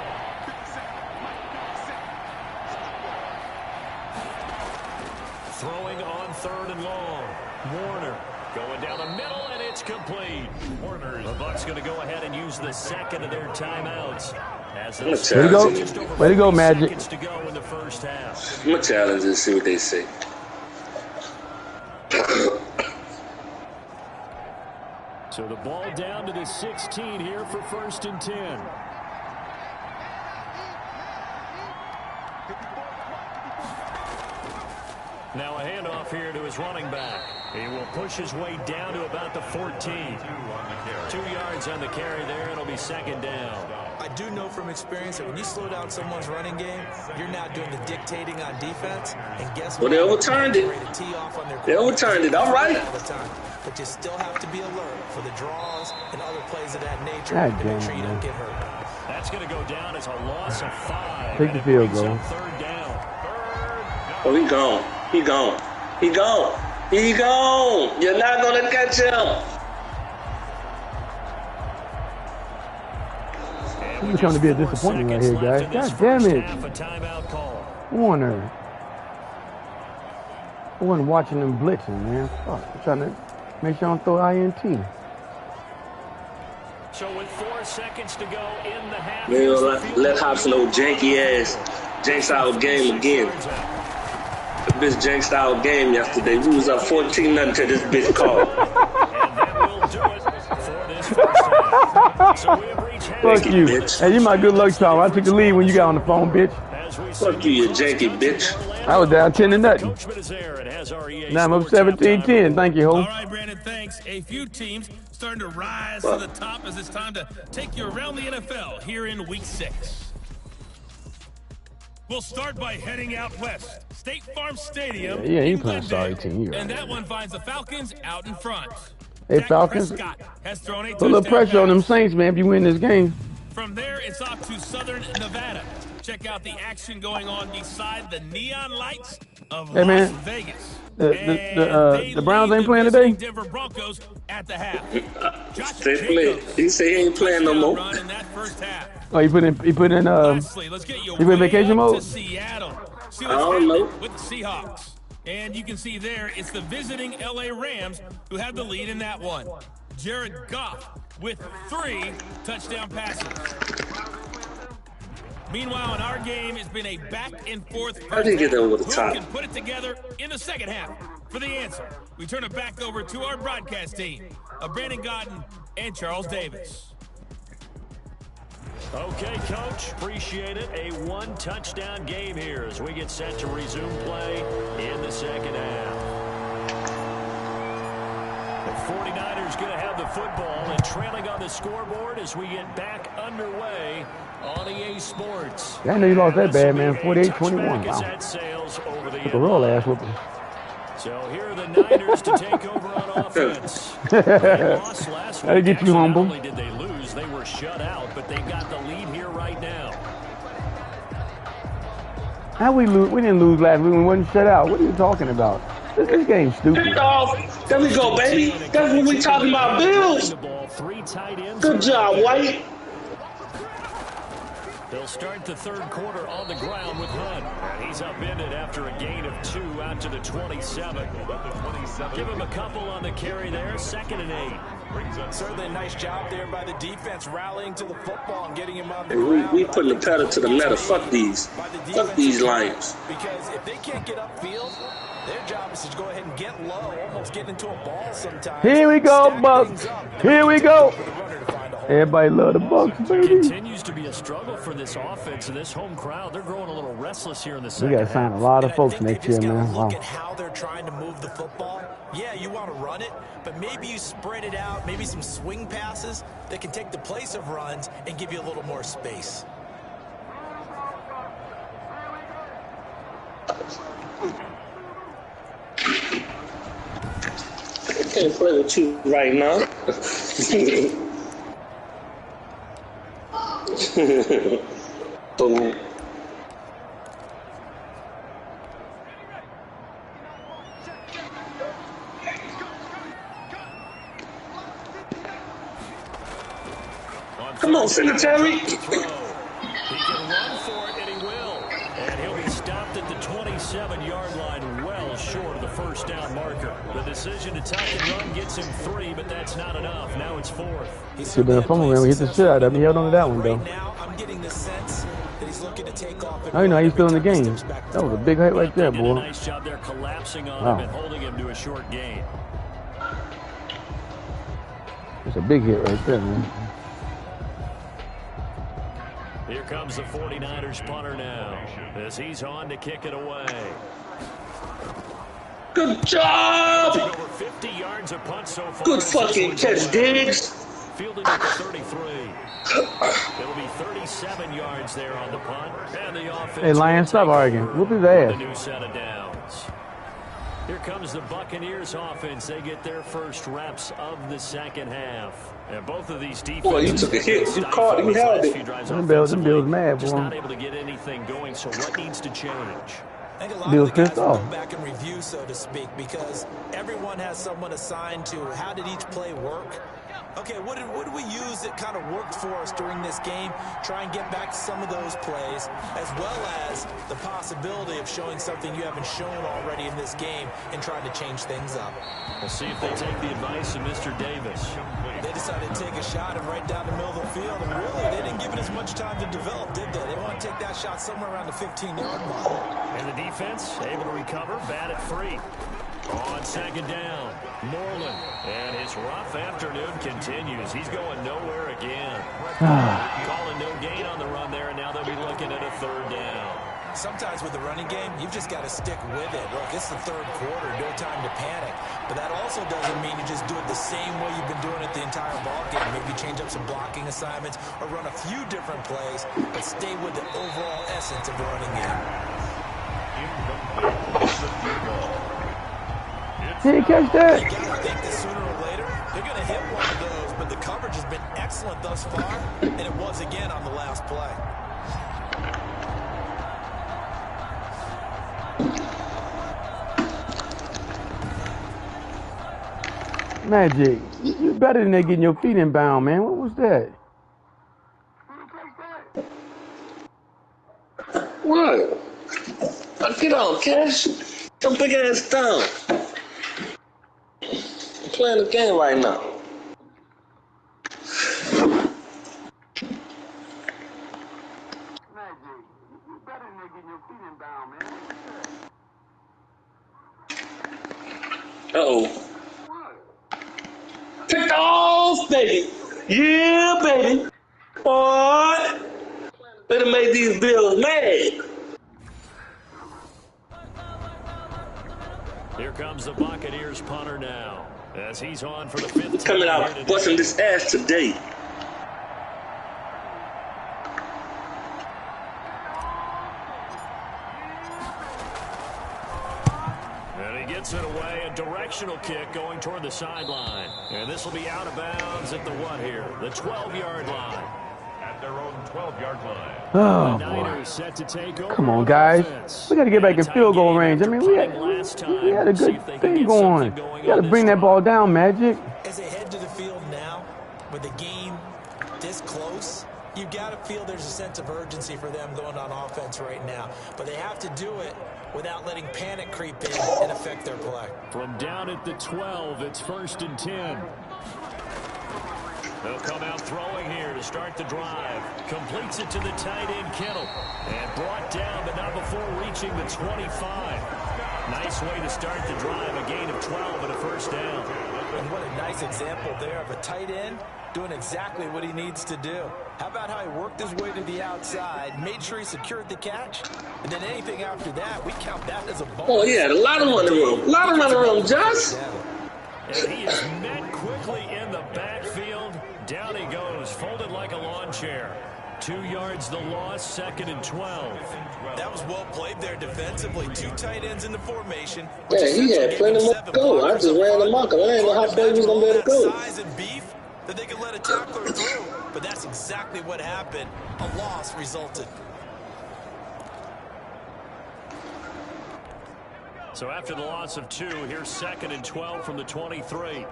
Throwing on third and long. Warner going down the middle, and it's complete. The Bucs going to go ahead and use the second of their timeouts. Way to go, Magic. Seconds to go in the first half. I'm gonna challenge and see what they say. So the ball down to the 16 here for 1st and 10. Now a handoff here to his running back. He will push his way down to about the 14. 2 yards on the carry there. It'll be second down. I do know from experience that when you slow down someone's running game, you're now doing the dictating on defense. And guess what? Well, they overturned it. They overturned it. All right. But you still have to be alert for the draws and other plays of that nature God to damn, make sure you man. don't get hurt. That's going to go down as a loss of 5. Take the field goal. Third down. Oh, he gone. He gone. He gone. He gone. You're not gonna catch him. This is going to be a disappointment right here, guys. God damn it. Warner. I wasn't watching them blitzing, man. Fuck. I'm trying to make sure I don't throw INT. So with 4 seconds to go in the half. Man, let Hobson old janky ass jinx our game again. The bitch jinxed our game yesterday. We was up 14-0 to this bitch call. And that will do it for this first half. So we have reached Fuck you. bitch. Hey, you my good luck charm. I took the lead when you got on the phone, bitch. Fuck you, you janky bitch. I was down 10-0. Now I'm up 17-10. Thank you, ho. All right, Brandon, thanks. A few teams starting to rise to the top as it's time to take you around the NFL here in Week 6. We'll start by heading out west. State Farm Stadium. Yeah, you playing sorry team. And that one finds the Falcons out in front. Hey, Dak Falcons. Prescott has thrown a Put a little touchdown pressure on them pass. Saints, man, if you win this game. From there, it's off to southern Nevada. Check out the action going on beside the neon lights of Hey, man. Las Vegas. The Browns ain't playing today? Denver Broncos at the half. They play. He say he ain't playing no more. Run in that first half. Oh, he put in Lastly, let's get you he put in vacation way up mode? to Seattle. See I what's don't know. happening with the Seahawks. And you can see there, it's the visiting LA Rams who have the lead in that one. Jared Goff with 3 touchdown passes. Meanwhile, in our game, it's been a back-and-forth. How did he get over the Who top? can put it together in the second half? For the answer, we turn it back over to our broadcast team of Brandon Godden and Charles Davis. Okay, Coach, appreciate it. A 1-touchdown game here as we get set to resume play in the second half. The 49ers going to have the football and trailing on the scoreboard as we get back underway on EA Sports. I know you lost that bad, man. 48-21. Wow. Took a roll ass whooping. So here are the Niners to take over on offense. They lost last week. That'll get you humble. Not only did they lose, they were shut out, but they've got the lead here right now. How we lose? We didn't lose last week. We wasn't shut out. What are you talking about? This game's stupid. Pick off. There we go, baby. That's what we talking about, Bills. Good job, White. They'll start the third quarter on the ground with Hunt. And he's upended after a gain of 2 out to the 27. Give him a couple on the carry there. 2nd and 8. Certainly a nice job there by the defense, rallying to the football and getting him on the Hey, ground. we putting the pedal to the metal. Fuck these. Fuck these Lions. Because if they can't get upfield, their job is to go ahead and get low, almost get into a ball sometimes. Here we go, Stack Bucks. things up. Here we go. For the runner to find a hole. Everybody love the Bucks, It baby. continues to be a struggle for this offense and this home crowd. They're growing a little restless here in the We second got to sign a half. lot of And I folks think next they year, just gotta man. Wow. Look at how they're trying to move the football. Yeah, you want to run it, but maybe you spread it out, maybe some swing passes that can take the place of runs and give you a little more space. I can't play with you right now. Boom. Come on, Singletary. He can run for it, and he will. And he'll be stopped at the 27-yard line, well short of the first down marker. The decision to tuck and run gets him 3, but that's not enough. Now it's 4th. Should have been a fumble, man. We hit the shit out of him. He held on to that one, though. Right now, I'm getting the sense that he's looking to take off. I know he's still in the game. That was a big hit right there, They did a boy. nice job there collapsing on Wow. him and holding him to a short gain. It's a big hit right there, man. Here comes the 49ers punter now as he's on to kick it away. Good job. Over 50 yards of punt so far. Good fucking catch, Diggs. Fielding at the 33. It'll be 37 yards there on the punt. And the offense. Hey, Lions, stop arguing. Whoop his The ass. new set of downs. Here comes the Buccaneers offense. They get their first reps of the second half. And both of these defenses. Boy, you took a hit. You caught it. You held it. Them Bills mad, Just boy. not able to get anything going. So what needs to change? I think a lot Bill's of the guys pissed will off. go back and review, so to speak, because everyone has someone assigned to how did each play work. Okay, what did we use that kind of worked for us during this game? Try and get back to some of those plays, as well as the possibility of showing something you haven't shown already in this game and trying to change things up. We'll see if they take the advice of Mr. Davis. They decided to take a shot and right down the middle of the field, and really, they didn't give it as much time to develop, did they? They want to take that shot somewhere around the 15-yard line. And the defense able to recover, batted free. On second down, Moreland. And his rough afternoon continues. He's going nowhere again. Calling no gain on the run there, and now they'll be looking at a third down. Sometimes with the running game, you've just got to stick with it. Look, it's the third quarter, no time to panic. But that also doesn't mean you just do it the same way you've been doing it the entire ball game. Maybe change up some blocking assignments or run a few different plays, but stay with the overall essence of the running game. Did he catch that? You got to think that sooner or later, they're going to hit one of those, but the coverage has been excellent thus far, and it was again on the last play. Magic, you better than that getting your feet inbound, man. What was that? What? Get on, Cash. Your big ass down. I'm playing the game right now. Uh-oh. Picked off, baby. Yeah, baby. Boy. Better make these Bills mad. Here comes the Buccaneers punter now, as he's on for the fifth Coming time out busting this ass today. And he gets it away, a directional kick going toward the sideline. And this will be out of bounds at the what here? The 12-yard line. At their own 12-yard line. Oh, boy. Come on, guys. We got to get back in field goal range. I mean, we had a good thing going. You got to bring that ball down, Magic. As they head to the field now, with the game this close, you've got to feel there's a sense of urgency for them going on offense right now. But they have to do it without letting panic creep in and affect their play. From down at the 12, it's 1st and 10. They'll come out throwing here to start the drive. Completes it to the tight end, Kittle. And brought down, but not before reaching the 25. Nice way to start the drive. A gain of 12 and a first down. And what a nice example there of a tight end doing exactly what he needs to do. How about how he worked his way to the outside, made sure he secured the catch, and then anything after that, we count that as a bonus. Oh, yeah, a lot of running room. A lot of running room, Josh. And he is met quickly in the backfield. Down he goes, folded like a lawn chair. 2 yards the loss, 2nd and 12. That was well played there defensively. 2 tight ends in the formation. Yeah, he had plenty more to go. I just ran the mark. I didn't know how far he was going to be able to go. Size and beef that they could let a tackler through. But that's exactly what happened. A loss resulted. So after the loss of 2, here's 2nd and 12 from the 23.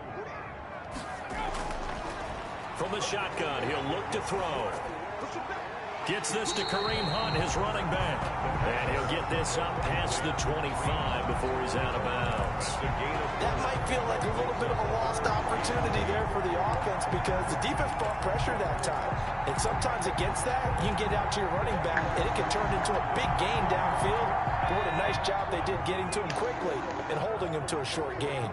From the shotgun, he'll look to throw. Gets this to Kareem Hunt, his running back. And he'll get this up past the 25 before he's out of bounds. That might feel like a little bit of a lost opportunity there for the offense because the defense brought pressure that time. And sometimes against that, you can get out to your running back, and it can turn into a big gain downfield. But what a nice job they did getting to him quickly and holding him to a short gain.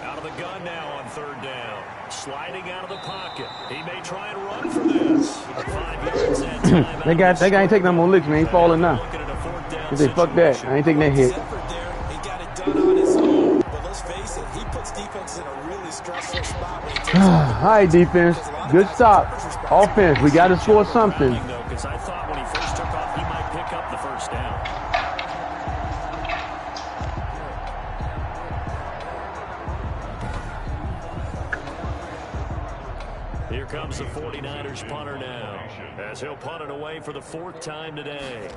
Out of the gun now on 3rd down. Sliding out of the pocket. He may try and run for this. 5 yards that time. That guy ain't taking no more licks, man. He's falling now. He say, fuck that. I ain't taking that hit. He got it done on his own. But let's face it, he puts defense in a really stressful spot when he takes All right, defense. Good stop. Offense, we got to score something. Because I thought when he first took off, he might pick up the first down. Here comes the 49ers punter now, as he'll punt it away for the 4th time today.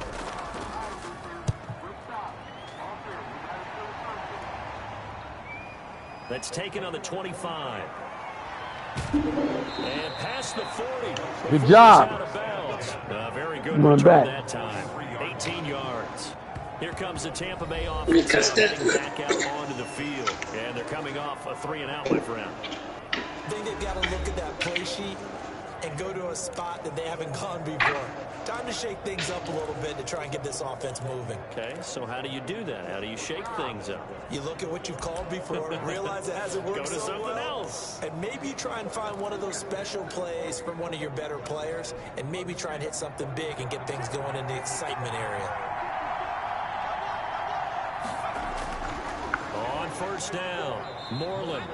That's taken on the 25. And past the 40. Good job. Out of bounds. Very good Going return back. that time. 18 yards. Here comes the Tampa Bay Let me offense catch that. heading back out onto the field. And they're coming off a 3-and-out, my friend. I think they've got to look at that play sheet and go to a spot that they haven't gone before. Time to shake things up a little bit to try and get this offense moving. Okay, so how do you do that? How do you shake things up? You look at what you've called before, realize it hasn't worked Go to so something well, else. and maybe try and find one of those special plays from one of your better players, and maybe try and hit something big and get things going in the excitement area. On first down, Moreland.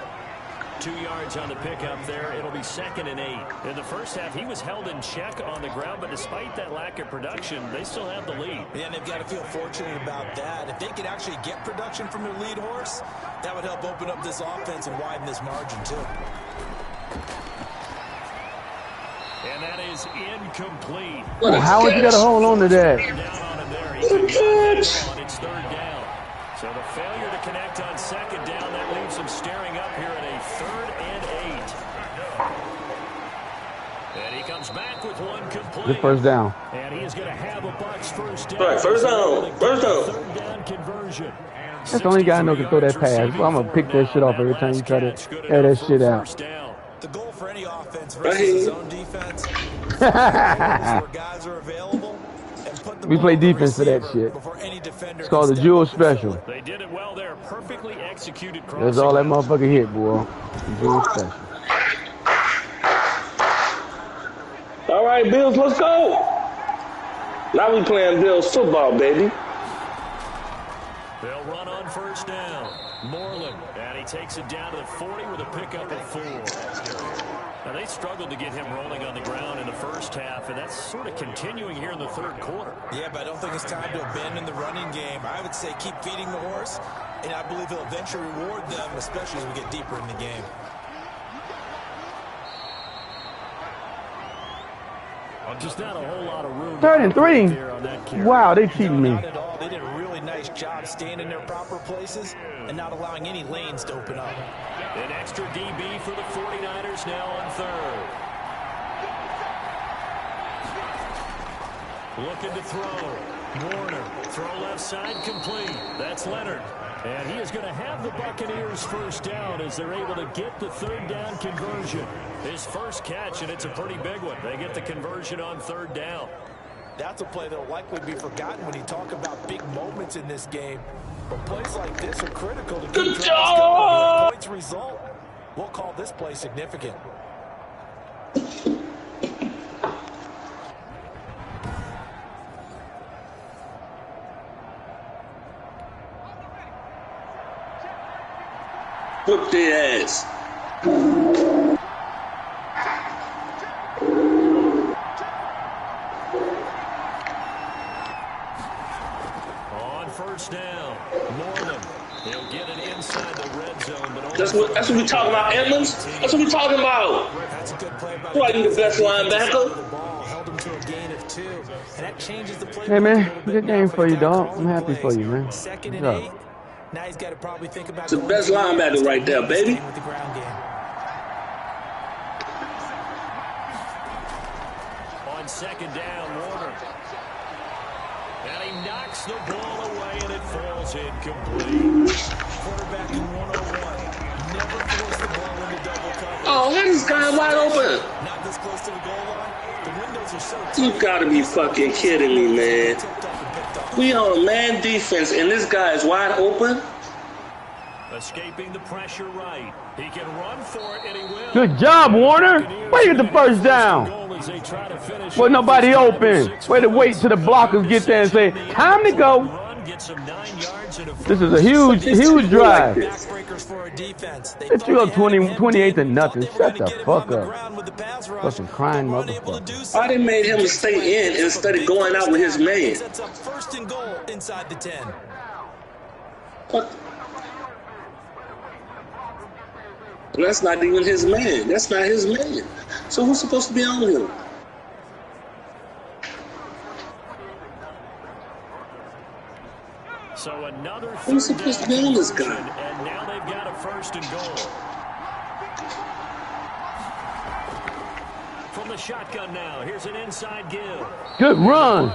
2 yards on the pickup there. It'll be 2nd and 8. In the first half, he was held in check on the ground, but despite that lack of production, they still have the lead. Yeah, and they've got to feel fortunate about that. If they could actually get production from their lead horse, that would help open up this offense and widen this margin, too. And that is incomplete. Well, how would you got to hold on to that? It's 3rd down. So the failure to connect on 2nd down, that leaves him staring up here at a 3rd and 8. And he comes back with one complete. Good first down. And he is going to have a Bucs first down. All right, first down. First down. 3rd down conversion. That's the only guy I know can throw that pass. Well, I'm going to pick that shit off every time you try to air that shit out. The goal for any offense versus zone defense is where guys are available. We play defense for that shit. It's called the Jewel Special. They did it well there. Perfectly executed. That's all that motherfucker hit, boy. The Jewel Special. All right, Bills, let's go. Now we playing Bills football, baby. They'll run on first down. Moreland, and he takes it down to the 40 with a pickup of 4. Now, they struggled to get him rolling on the ground in the first half, and that's sort of continuing here in the 3rd quarter. Yeah, but I don't think it's time to abandon the running game. I would say keep feeding the horse, and I believe he'll eventually reward them, especially as we get deeper in the game. Just not a whole lot of room. 3rd and 3. Wow, they cheating me. Not at all. They did a really nice job staying in their proper places and not allowing any lanes to open up. An extra DB for the 49ers now on 3rd. Looking to throw. Warner, throw left side complete. That's Leonard. And he is going to have the Buccaneers first down as they're able to get the 3rd down conversion. His first catch, and it's a pretty big one. They get the conversion on 3rd down. That's a play that will likely be forgotten when you talk about big moments in this game. But plays like this are critical to keep drives going. Points result, we'll call this play significant. Whip their ass. On first down, Moreland. He'll get it inside the red zone. But That's what we talking about, Edmonds. That's what we talking about. That's a good play by Who are you, the best linebacker? Held him to a gain of 2, and that changes the play. Hey, man, good game for you, dog. I'm happy for you, man. 2nd and 8. Now he's got to probably think about it's the best linebacker right there, baby. With the ground game. On 2nd down, Warner. And he knocks the ball away, and it falls incomplete. Quarterback in 101. Never force the ball into double coverage. Oh, this guy wide open. Not this close to the goal line. The windows are so tight. You gotta be fucking kidding me, man. We on a man defense, and this guy is wide open. Escaping the pressure right. He can run for it, and he will. Good job, Warner. Way to get the first down. Well, nobody open. Way to wait till the blockers get there and say, time to go. This is a huge drive. They threw up 28 to nothing. Shut the fuck up. Fucking crying motherfucker. Why they made him stay in instead of going out with his man? Sets up 1st and goal inside the 10. What? That's not even his man. That's not his man. So who's supposed to be on him? So another who's supposed to be on this guy? And now they've got a 1st and goal. From the shotgun now, here's an inside give. Good run.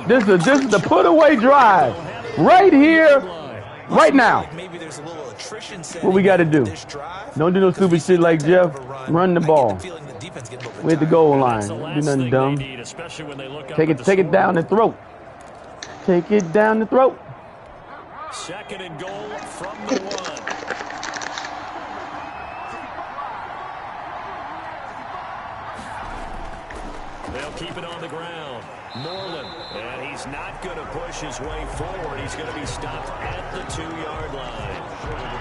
This is the put away drive. Right here, right now. What we got to do? Don't do no stupid shit like Jeff. Run the ball. We at the goal line. Don't do nothing dumb. Take it down the throat. Take it down the throat. 2nd and goal from the 1. Moreland, and he's not going to push his way forward. He's going to be stopped at the 2-yard line.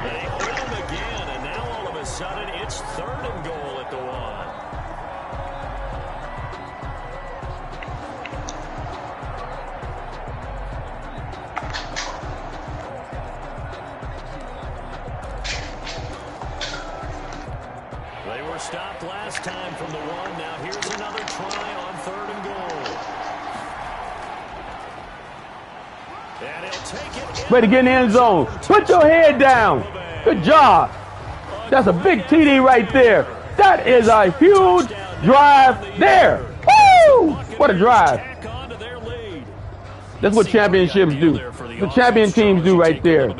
They hold him again, and now all of a sudden it's 3rd and goal at the 1. They were stopped last time from the 1. Now here's another try on 3rd and goal. And he'll take it. Way to get in the end zone. Put your head down. Good job. That's a big TD right there. That is a huge drive there. Woo! What a drive. That's what championships do. The champion teams do right there.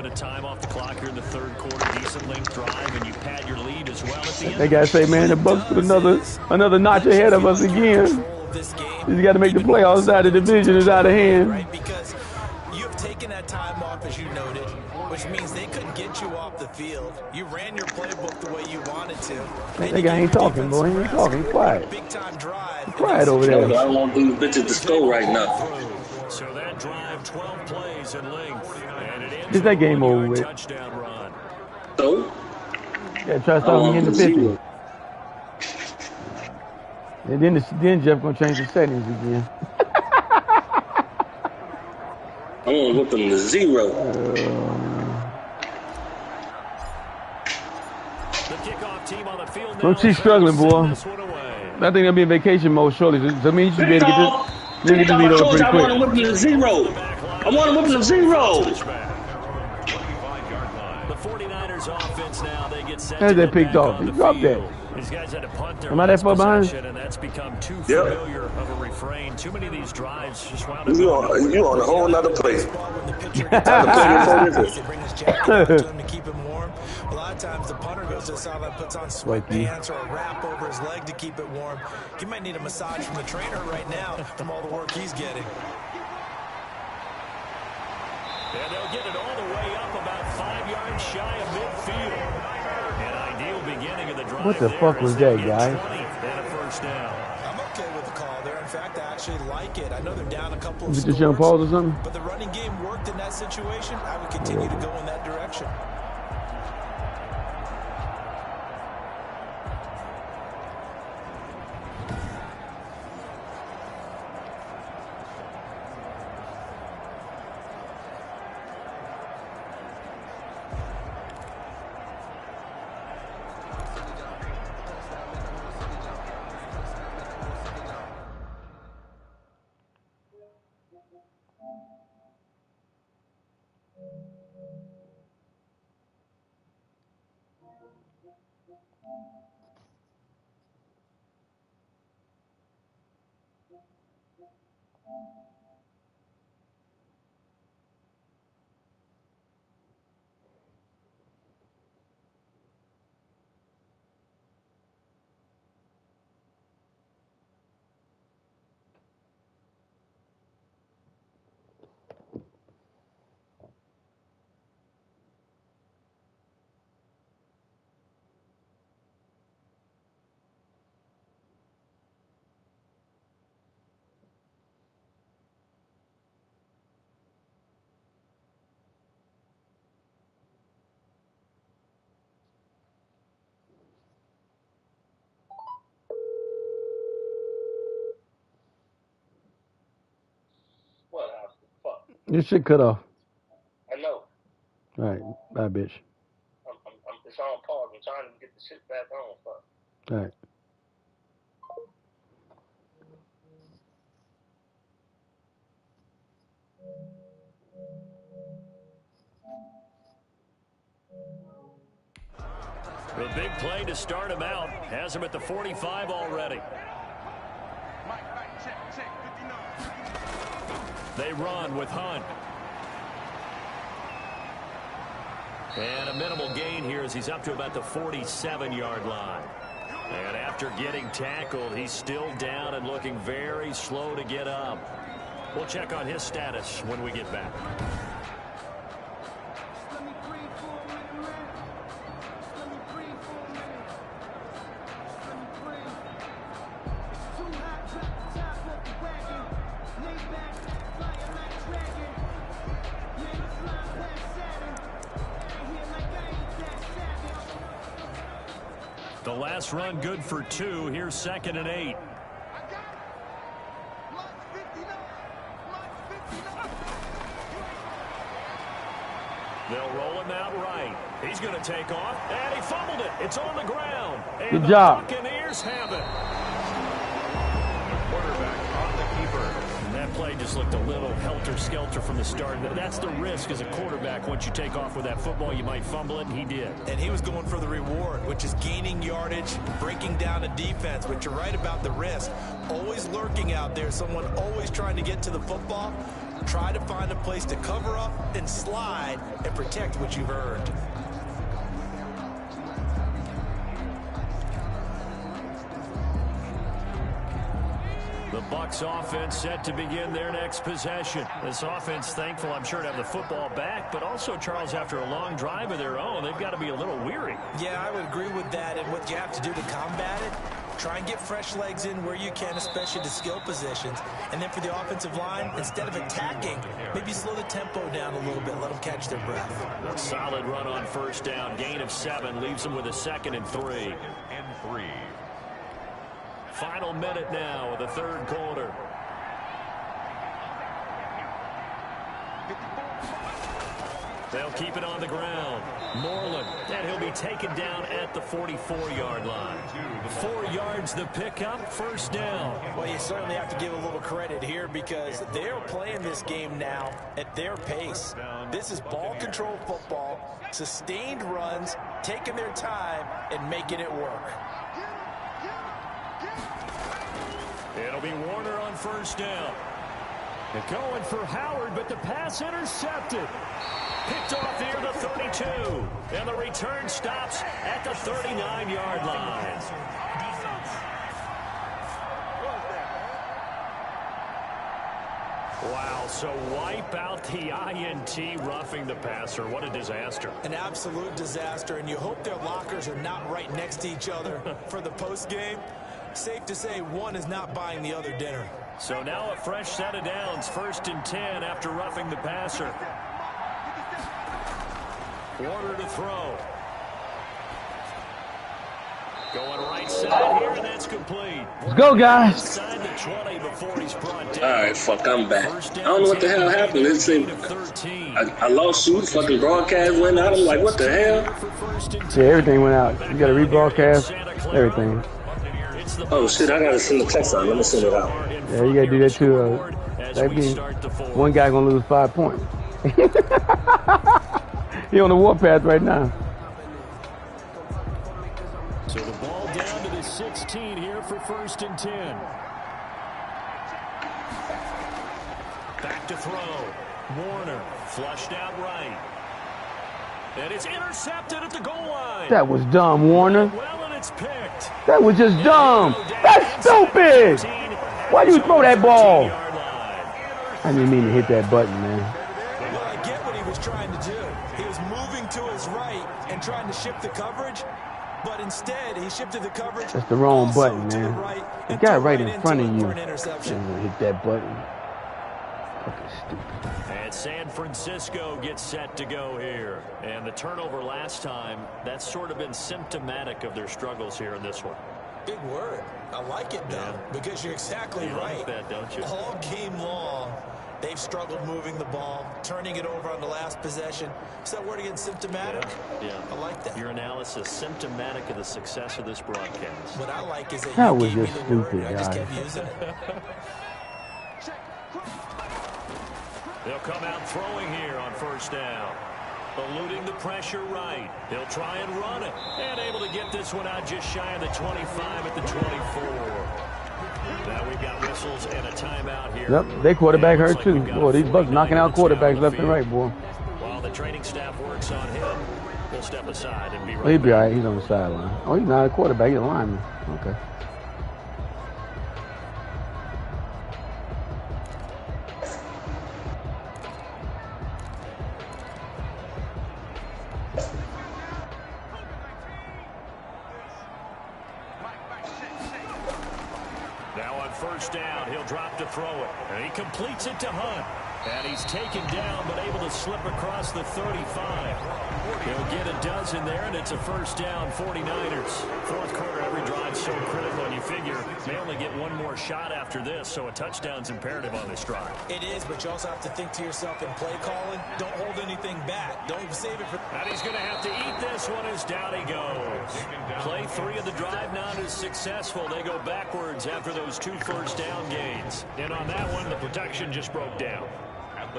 They gotta say, man, the Bucks put another notch ahead of us again. You got to make the playoffs out of the division is out of hand. Right, because you've taken that time off, as you noted, which means they couldn't get you off the field. You ran your playbook the way you wanted to. That guy ain't talking, boy. He ain't talking. He's quiet. Big time drive. Quiet over there. I don't want these bitches to score right now. So that drive, 12 plays in length, and it ends Is that game over with? Touchdown run. So? Yeah, try to start me in the 50. And then Jeff gonna change the settings again. I want to whip them to 0. Don't she's struggling, boy. I think they'll be in vacation mode shortly. So that means you should be able to get this lead over pretty quick. I want to whip them to 0. I want to whip them to 0. The 49ers offense now, they get set. As they picked off. He dropped that. These guys had to punt their Am I that far behind? and that's become too familiar of a refrain. Too many of these drives just wound up. You on a whole nother place. To keep him warm. A lot of times the punter goes to the sideline, puts on sweatpants or a wrap over his leg to keep it warm. He might need a massage from the trainer right now from all the work he's getting. And they'll get it all the way up about 5 yards shy of midfield. An ideal beginning of the drive. What the fuck was that, guys? And a first down. I'm okay with the call there. In fact, I actually like it. I know they're down a couple of Is it scores, just young Pauls or something? but the running game worked in that situation. I would continue to go in that direction. Your shit cut off. I know. All right. Bye, bitch. It's on pause. I'm trying to get the shit back on. Fuck. All right. The big play to start him out has him at the 45 already. They run with Hunt. And a minimal gain here as he's up to about the 47-yard line. And after getting tackled, he's still down and looking very slow to get up. We'll check on his status when we get back. The last run good for 2. Here's 2nd and 8. They'll roll him out right. He's going to take off, and he fumbled it. It's on the ground. And good job. The Buccaneers have it. Quarterback on the keeper. And that play just looked a little helter-skelter from the start. That's the risk as a quarterback. Once you take off with that football, you might fumble it, and he did. And he was going for the reward, which is gaining yardage, breaking down a defense. But you're right about the risk. Always lurking out there, someone always trying to get to the football. Try to find a place to cover up and slide and protect what you've earned. The Bucs offense set to begin their next possession. This offense thankful, I'm sure, to have the football back, but also, Charles, after a long drive of their own, they've got to be a little weary. Yeah, I would agree with that. And what you have to do to combat it, try and get fresh legs in where you can, especially to skill positions. And then for the offensive line, instead of attacking, maybe slow the tempo down a little bit, let them catch their breath. A solid run on first down, gain of 7, leaves them with a 2nd and 3. Final minute now of the third quarter. They'll keep it on the ground. Moreland, and he'll be taken down at the 44-yard line. 4 yards the pickup, first down. Well, you certainly have to give a little credit here because they're playing this game now at their pace. This is ball control football, sustained runs, taking their time, and making it work. It'll be Warner on first down. They're going for Howard, but the pass intercepted. Picked off near the 32. And the return stops at the 39-yard line. Wow, so wipe out the INT, roughing the passer. What a disaster. An absolute disaster, and you hope their lockers are not right next to each other for the postgame. Safe to say one is not buying the other dinner. So now a fresh set of downs, 1st and 10 after roughing the passer. Warner to throw. Going right side here, and that's complete. Let's go, guys. Inside the 20 before he's brought down. All right, fuck, I'm back. I don't know what the hell happened. It's I lost you. The fucking broadcast went out. I'm like, what the hell? Yeah, everything went out. You got to rebroadcast everything. Oh, shit, I got to send the text out. Let me send it out. Yeah, you got to do that too. That means one guy going to lose 5 points. He on the warpath right now. So the ball down to the 16 here for 1st and 10. Back to throw. Warner flushed out right. And it's intercepted at the goal line. That was dumb, Warner. Well, and it's picked. That was just dumb. That's stupid. Why do you throw that ball? I didn't mean to hit that button, man. Well, I get what he was trying to do. He was moving to his right and trying to shift the coverage, but instead he shifted the coverage. That's the wrong button, man. Right, the guy right in front of you. Interception. Hit that button. Fucking stupid. And San Francisco gets set to go here. And the turnover last time, that's sort of been symptomatic of their struggles here in this one. Big word. I like it, though, because you're exactly right. Like that, don't you? All game long, they've struggled moving the ball, turning it over on the last possession. Is that word again, symptomatic? Yeah. I like that. Your analysis, symptomatic of the success of this broadcast. What I like is that That you was gave me just the word, stupid, I just guys. kept using it. They'll come out throwing here on first down. Eluding the pressure right. He'll try and run it. And able to get this one out just shy of the 25 at the 24. Now we've got whistles and a timeout here. Yep, they quarterback hurt too. Boy, these Bucs knocking out quarterbacks left and right, boy. While the training staff works on him, we'll step aside and be right He'll be all right. He's on the sideline. Oh, he's not a quarterback. He's a lineman. Okay. Now on first down, he'll drop to throw it. And he completes it to Hunt. And he's taken down, but able to slip across the 35. He'll get a dozen there, and it's a first down, 49ers. Fourth quarter, every drive so critical, and you figure they only get one more shot after this, so a touchdown's imperative on this drive. It is, but you also have to think to yourself in play calling, don't hold anything back. Don't save it for... And he's going to have to eat this one as down he goes. Play 3 of the drive not as successful. They go backwards after those 2 first down gains. And on that one, the protection just broke down.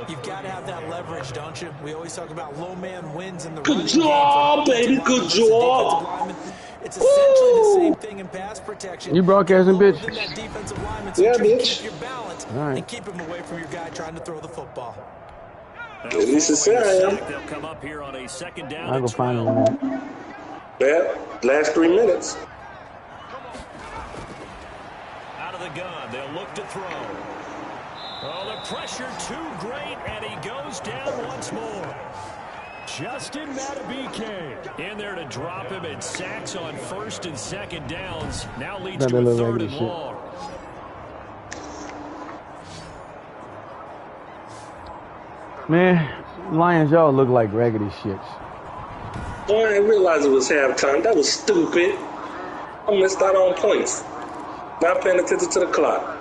You've got to have that leverage, don't you? We always talk about low man wins in the good job, baby. Good job. It's essentially the same thing in pass protection. You broadcasting, bitch? That defensive lineman, so yeah, bitch. Keep your balance and keep him away from your guy trying to throw the football. At least it's I am. They'll come up here on a second down. I'll go find him. Yeah, last 3 minutes. Out of the gun, they'll look to throw. Oh, the pressure too great, and he goes down once more. Justin Matabike in there to drop him, and sacks on first and second downs. Now leads to a third and long. Man, Lions, y'all look like raggedy shits. Oh, I didn't realize it was halftime. That was stupid. I missed out on points. Not paying attention to the clock.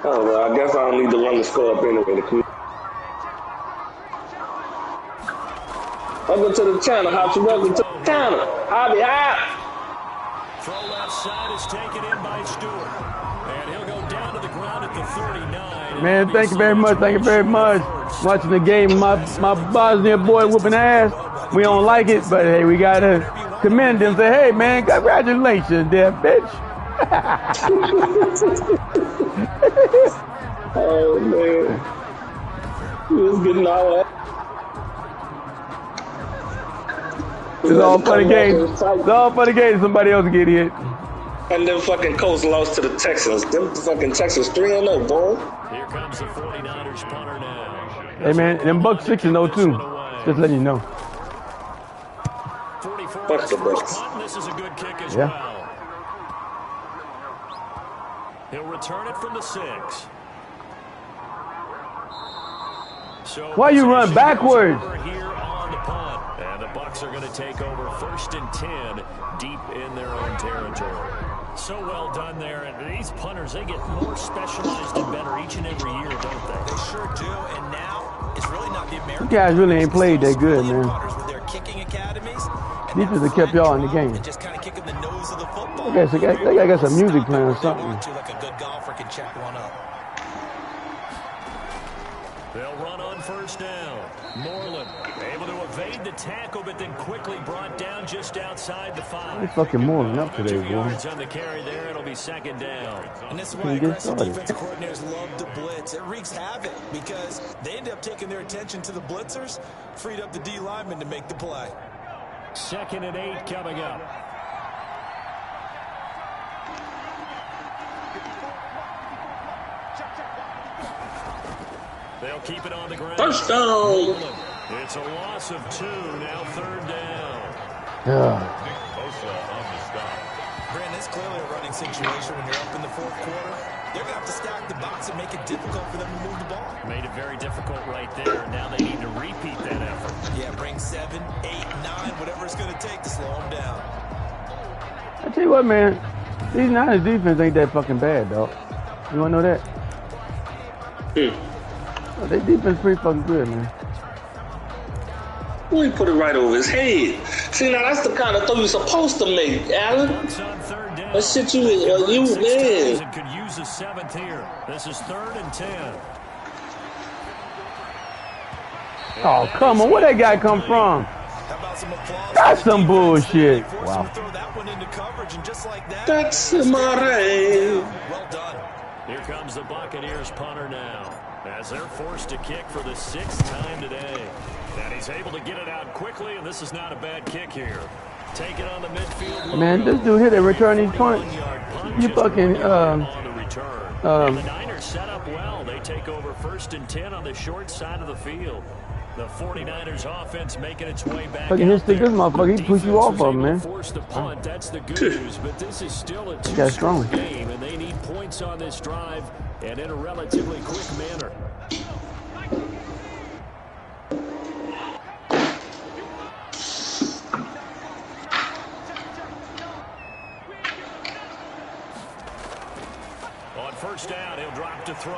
Oh, well, I guess I don't need to run the score up anyway. Welcome to the channel, Hopsy. Welcome to the channel. Hobby Hop. Throw left side is taken in by Stewart. And he'll go down to the ground at the 39. Man, thank you very much. Thank you very much. Watching the game, my Bosnian boy whooping ass. We don't like it, but hey, we gotta commend him. Say, hey man, congratulations, there, bitch. Oh man, he was getting all that. It's all funny games. It's all funny games. Somebody else get hit. And then fucking Colts lost to the Texans. Them fucking Texans 3-0, boy. Here comes the 49ers punter now. Hey man, them Bucks 6-0 too. Just letting you know. Fuck the Bucks. This is a good kick as well. He'll return it from the 6. So why you run backwards? Here on the punt. And the Bucks are going to take over 1st and 10 deep in their own territory. So well done there. And these punters, they get more specialized and better each and every year, don't they? They sure do. And now it's really not the American. You guys really ain't played that good, man. With their kicking academies. Defense have kept y'all in the game. Just kind of kicking the nose of the football. I got some music playing or something. Like a good golfer can check one up. They'll run on 1st down. Moreland able to evade the tackle, but then quickly brought down just outside the 5. They fucking Moreland up today, 2 boy. yards on the carry there. It'll be 2nd down. And this is why aggressive defensive coordinators love to blitz. It wreaks havoc because they end up taking their attention to the blitzers, freed up the D lineman to make the play. 2nd and 8 coming up. They'll keep it on the ground. First down. It's a loss of 2. Now 3rd down. Brandon, it's clearly a running situation when you're up in the 4th quarter. They're going to have to stack the box and make it difficult for them to move the ball. Made it very difficult right there. Now they need to repeat that effort. Yeah, bring 7, 8, 9, whatever it's going to take to slow them down. I tell you what, man. These Niners defense ain't that fucking bad, dog. You want to know that? Oh, their defense pretty fucking good, man. Well, he put it right over his head. See, now that's the kind of throw you're supposed to make, Allen. That shit you man. Could use a 7th here. This is 3rd and 10. Oh, come on. Where that guy come from? That's some bullshit. Wow. That's my rain. Well done. Here comes the Buccaneers punter now, as they're forced to kick for the 6th time today. And he's able to get it out quickly, and this is not a bad kick here. Take it on the midfield. Man, this dude here that return these punts. You fucking the Niners set up well. They take over 1st and 10 on the short side of the field. The 49ers offense making its way back. Fucking his stick, this motherfucker, he push you off of him, man. Force the punt. That's the good news, but this is still a two-score game, and they need points on this drive and in a relatively quick manner. On first down, he'll drop to throw.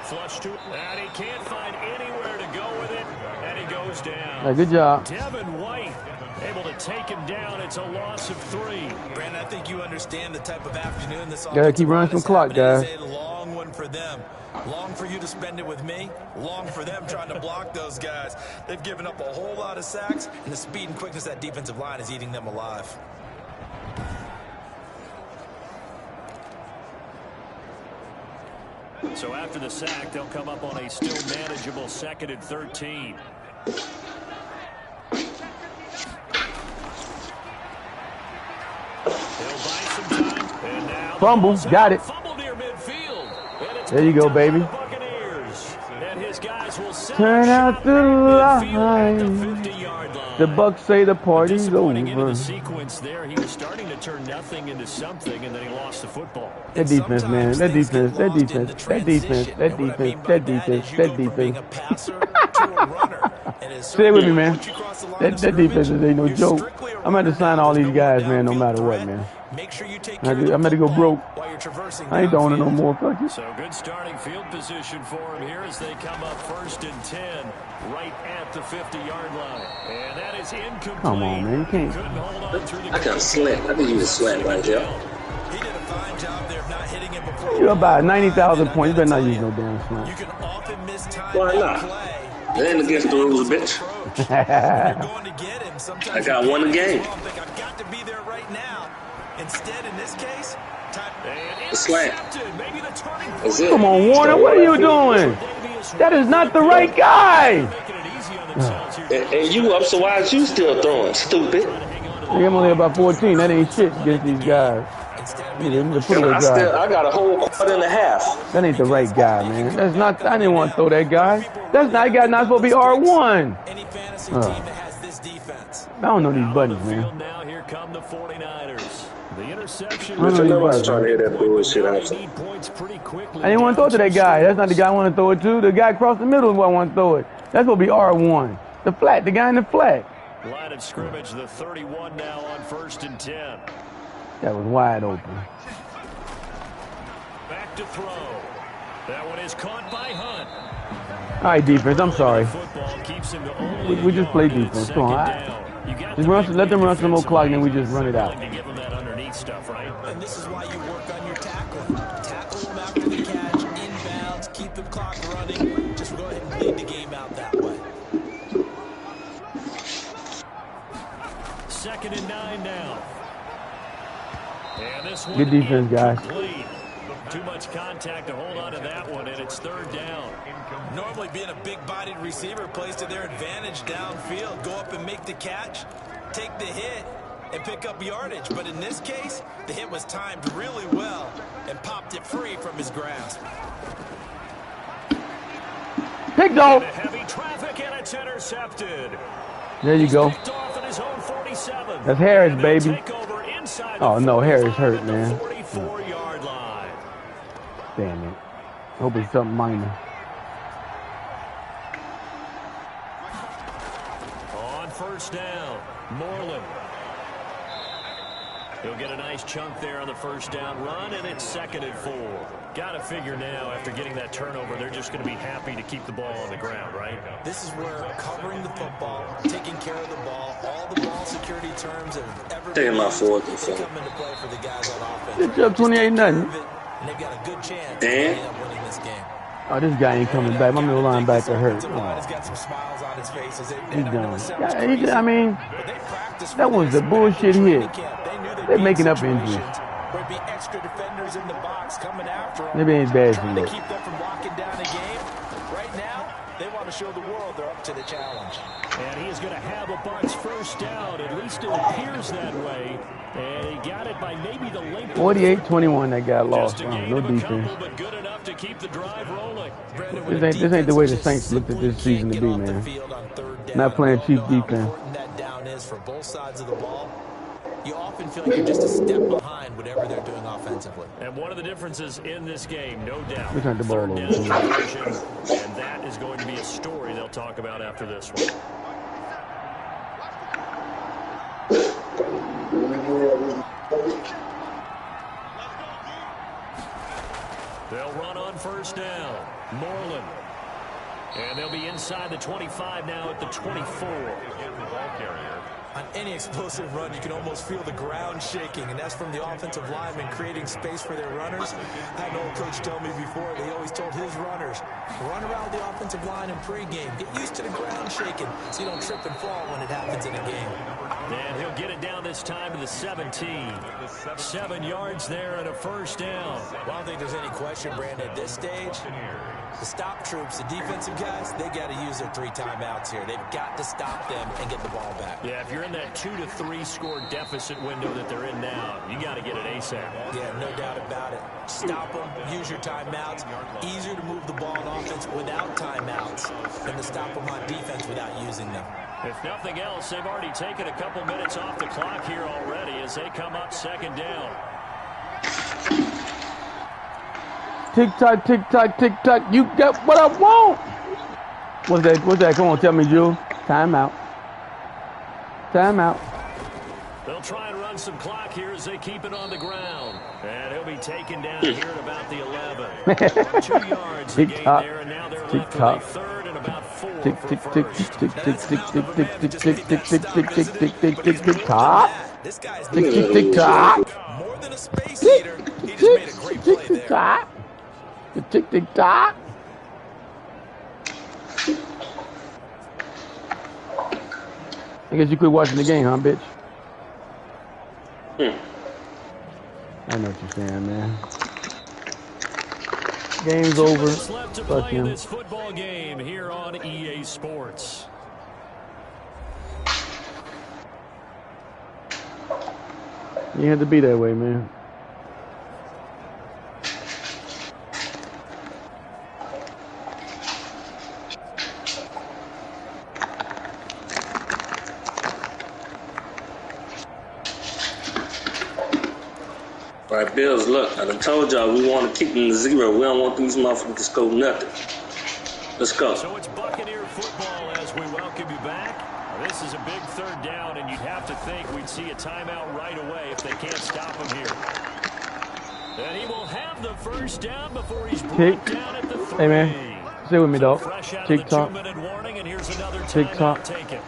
Flush to, and he can't find anywhere to go with it, and he goes down. Right, good job. Devin White able to take him down. It's a loss of 3. Brandon, I think you understand the type of afternoon this Gotta keep running some clock, guys. It's a long one for them. Long for you to spend it with me. Long for them trying to block those guys. They've given up a whole lot of sacks, and the speed and quickness of that defensive line is eating them alive. So after the sack, they'll come up on a still manageable 2nd and 13. Fumble, got it. There you go, baby. Turn out the light. The Bucs say the party's over. Into the sequence there, he was starting to turn nothing into something, and then he lost the football. That defense, man. That defense. That defense. That defense. That defense. That defense. That defense. Stay with me, man. That defense ain't no joke. I'm going to sign all these guys, man, no matter what, man. I'm going to go broke. I ain't doing it no more. Fuck you. So good starting field position for him here as they come up 1st and 10 right at the 50-yard line. And that is incomplete. Come on, man. You can't. I got slant. I think you was slant right there. He did a fine job there of not hitting him before. You're about 90,000 points. You better not use no damn slant. You can often miss time. Why not? That ain't against the rules, bitch. I got one a game. I've got to be there right now. Instead, in this case, the slant. That's it. Come on, Warner. What are you doing? That is not the right guy. And you up, so why is you still throwing, stupid? I'm only about 14. That ain't shit against these guys. I got a whole quarter and a half. That ain't the right guy, man. That's not. I didn't want to throw that guy. That's not. That guy not supposed to be R1. I don't know these buddies, man. Now here come the 49ers. The interception. I was trying to hear that bullshit out. I didn't want to throw it to that guy. That's not the guy I want to throw it to. The guy across the middle is who I want to throw it. That's supposed to be R1. The flat. The guy in the flat. Line of scrimmage, the 31 now on 1st and 10. That was wide open. Back to throw. That one is caught by Hunt. All right, defense. I'm sorry. We just play defense. Come on. Just run. Let them run some more clock, and then we just run it out. Give them that underneath stuff, right? And this is why you work on your tackling. Tackle them after the catch, inbounds, keep the clock running. Just go ahead and lead the game out that way. 2nd and 9 now. And this one good defense, guys. Complete. Too much contact to hold on to that one, and it's 3rd down. Normally being a big-bodied receiver plays to their advantage downfield. Go up and make the catch, take the hit, and pick up yardage. But in this case, the hit was timed really well and popped it free from his grasp. Picked off. Heavy traffic, and it's intercepted. There you go. That's Harris, baby. Oh, no, Harris hurt, man. Damn it. Hope it's something minor. On 1st down, Moreland. He'll get a nice chunk there on the 1st down run, and it's 2nd and 4. Got to figure now, after getting that turnover, they're just going to be happy to keep the ball on the ground, right? This is where covering the football, taking care of the ball, all the ball security terms that have ever Taking my forward come into play for the guys on offense. Good job, 28-0. And they've got a good chance of winning this game. Oh, this guy ain't coming back. My middle linebacker hurt. He's got some smiles on his face. He's done. I mean, that was the bullshit hit. They're making up injuries. There'd be extra defenders in the box coming after him. Maybe ain't bad for Trying to that. keep them from locking down the game. Right now, They want to show the world they're up to the challenge. And he is going to have a Bucs first down. At least it appears that way. And he got it by maybe the length. 48-21, that got lost. Just a gain No of a defense. couple, but good enough to keep the drive rolling. This ain't the way the Saints looked at this season to be, man. Not playing cheap defense. That down is for both sides of the ball. You often feel like you're just a step behind whatever they're doing offensively. And one of the differences in this game, no doubt, We turned the ball over. and that is going to be a story they'll talk about after this one. They'll run on first down. Moreland. And they'll be inside the 25 now at the 24. On any explosive run, you can almost feel the ground shaking, and that's from the offensive linemen creating space for their runners. I had an old coach tell me before, they always told his runners, run around the offensive line in pregame. Get used to the ground shaking so you don't trip and fall when it happens in a game. And he'll get it down this time to the 17. 7 yards there and a first down. Well, I don't think there's any question, Brandon, at this stage, the stop troops, the defensive guys, they got to use their 3 timeouts here. They've got to stop them and get the ball back. Yeah, if you're in that 2 to 3 score deficit window that they're in now, you got to get it ASAP. Yeah, no doubt about it. Stop them, use your timeouts. Easier to move the ball on offense without timeouts than to stop them on defense without using them. If nothing else, they've already taken a couple minutes off the clock here already as they come up second down. Tick-tock, tick-tock, tick-tock. You got what I want. What's that? What's that? Come on, tell me, Jules. Timeout. Timeout. They'll try and run some clock here as they keep it on the ground. And he'll be taken down here at about the 11. 2 yards to gain there, and now they're left with a third and about 4 tick, for tick, first. tick, tick, tick, tick, tick, tick, tick, tick, tick, tick, tick, tick, tick, tick, tick, tick, tick, tock. This guy's Tick, tick, tick, tock. more than a space eater. He just made a great play Tick, tick, there. tock. Tick, tick, tock. I guess you quit watching the game, huh, bitch? I know what you're saying, man. Game's over. Left to Fuck play in him. this football game here on EA Sports. You had to be that way, man. All right, Bills, look, I done told y'all we want to keep them to 0. We don't want these motherfuckers to score nothing. Let's go. So it's Buccaneer football as we welcome you back. This is a big third down, and you'd have to think we'd see a timeout right away if they can't stop him here. And he will have the first down before he's brought down at the 3. Hey, man. Stay with me, dog. Fresh out of Tick the tock. 2-minute warning, and here's another Tick tock. timeout taken.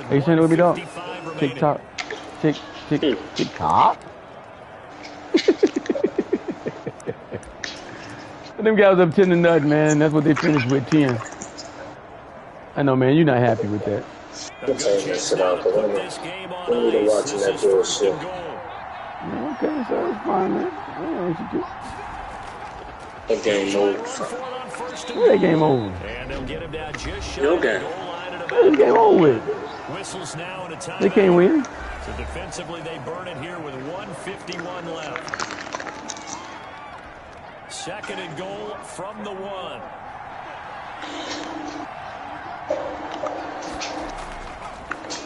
Are you saying it with me, dog? 1:55 remaining. Tick tock. Tick, tick, tick tock. Them guys up 10-0, man. That's what they finished with, 10. I know, man. You're not happy with that. I'm saying that shit out, but I'm not watching that bullshit. Okay, so it's fine, man. Yeah, what you do? That game over. That game over. And they'll get him down just shy Your of the game. goal line at That game over with. Whistles now in a time. They can't win. So defensively, they burn it here with 1:51 left. Second and goal from the 1.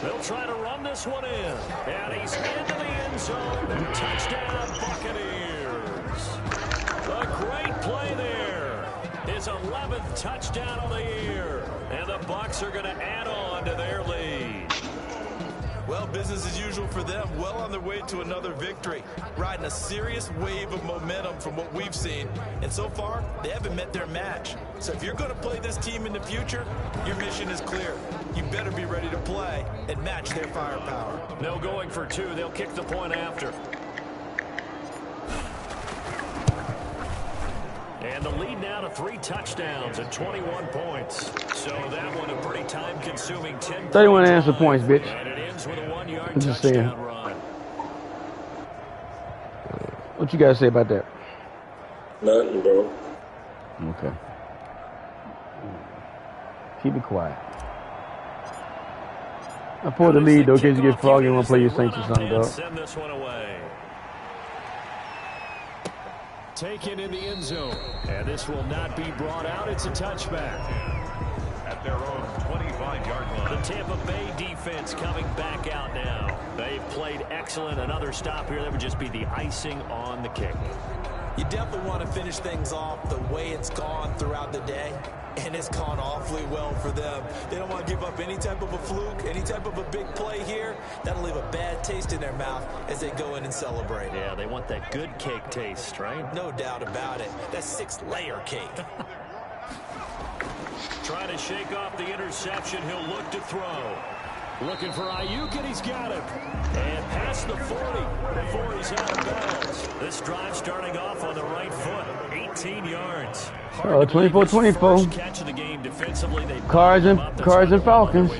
They'll try to run this one in. And he's into the end zone. Touchdown, Buccaneers. A great play there. His 11th touchdown of the year. And the Bucs are going to add on to their lead. Well, business as usual for them. Well on their way to another victory. Riding a serious wave of momentum from what we've seen. And so far, they haven't met their match. So if you're going to play this team in the future, your mission is clear. You better be ready to play and match their firepower. No going for 2. They'll kick the point after. And the lead now to 3 touchdowns and 21 points. So that one a pretty time-consuming 10. 31 answer points, bitch. And it ends with a 1-yard I'm just saying. touchdown run. What you guys say about that? Nothing, bro. Okay. Keep it quiet. I pulled the lead, though, in case you get froggy and want to play your Saints or something, dog. Send this one away. Taken in the end zone. And this will not be brought out. It's a touchback. At their own 25-yard line. The Tampa Bay defense coming back out now. They've played excellent. Another stop here. That would just be the icing on the cake. You definitely want to finish things off the way it's gone throughout the day. And it's gone awfully well for them. They don't want to give up any type of a fluke, any type of a big play here. That'll leave a bad taste in their mouth as they go in and celebrate. Yeah, they want that good cake taste, right? No doubt about it. That 6-layer cake. Trying to shake off the interception. He'll look to throw. Looking for Ayuk, and he's got it. And past the 40 before he's out of bounds. This drive starting off on the right foot. 18 yards. 24-24. Catch of the game defensively. Cards and Falcons.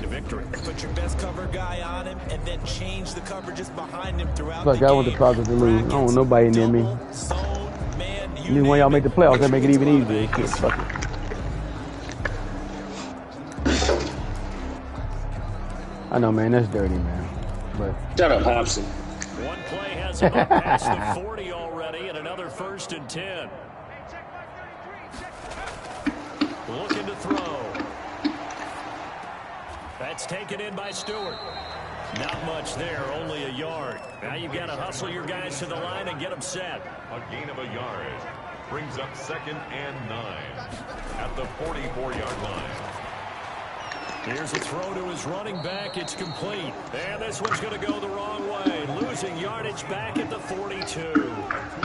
Put your best cover guy on him and then change the coverages behind him throughout Fuck, the game. I want the Falcons to lose. I don't want nobody near me. Zone, man, Even when y'all make the playoffs, that make it even easier. Shit, fuck it. I know, man, that's dirty, man. But Shut up, Hobson. One play has him up past the 40 already, and another 1st and 10. Looking to throw. That's taken in by Stewart. Not much there, only a yard. Now you've got to hustle your guys to the line and get them set. A gain of a yard. Brings up 2nd and 9. At the 44-yard line. Here's a throw to his running back. It's complete. And this one's going to go the wrong way. Losing yardage back at the 42.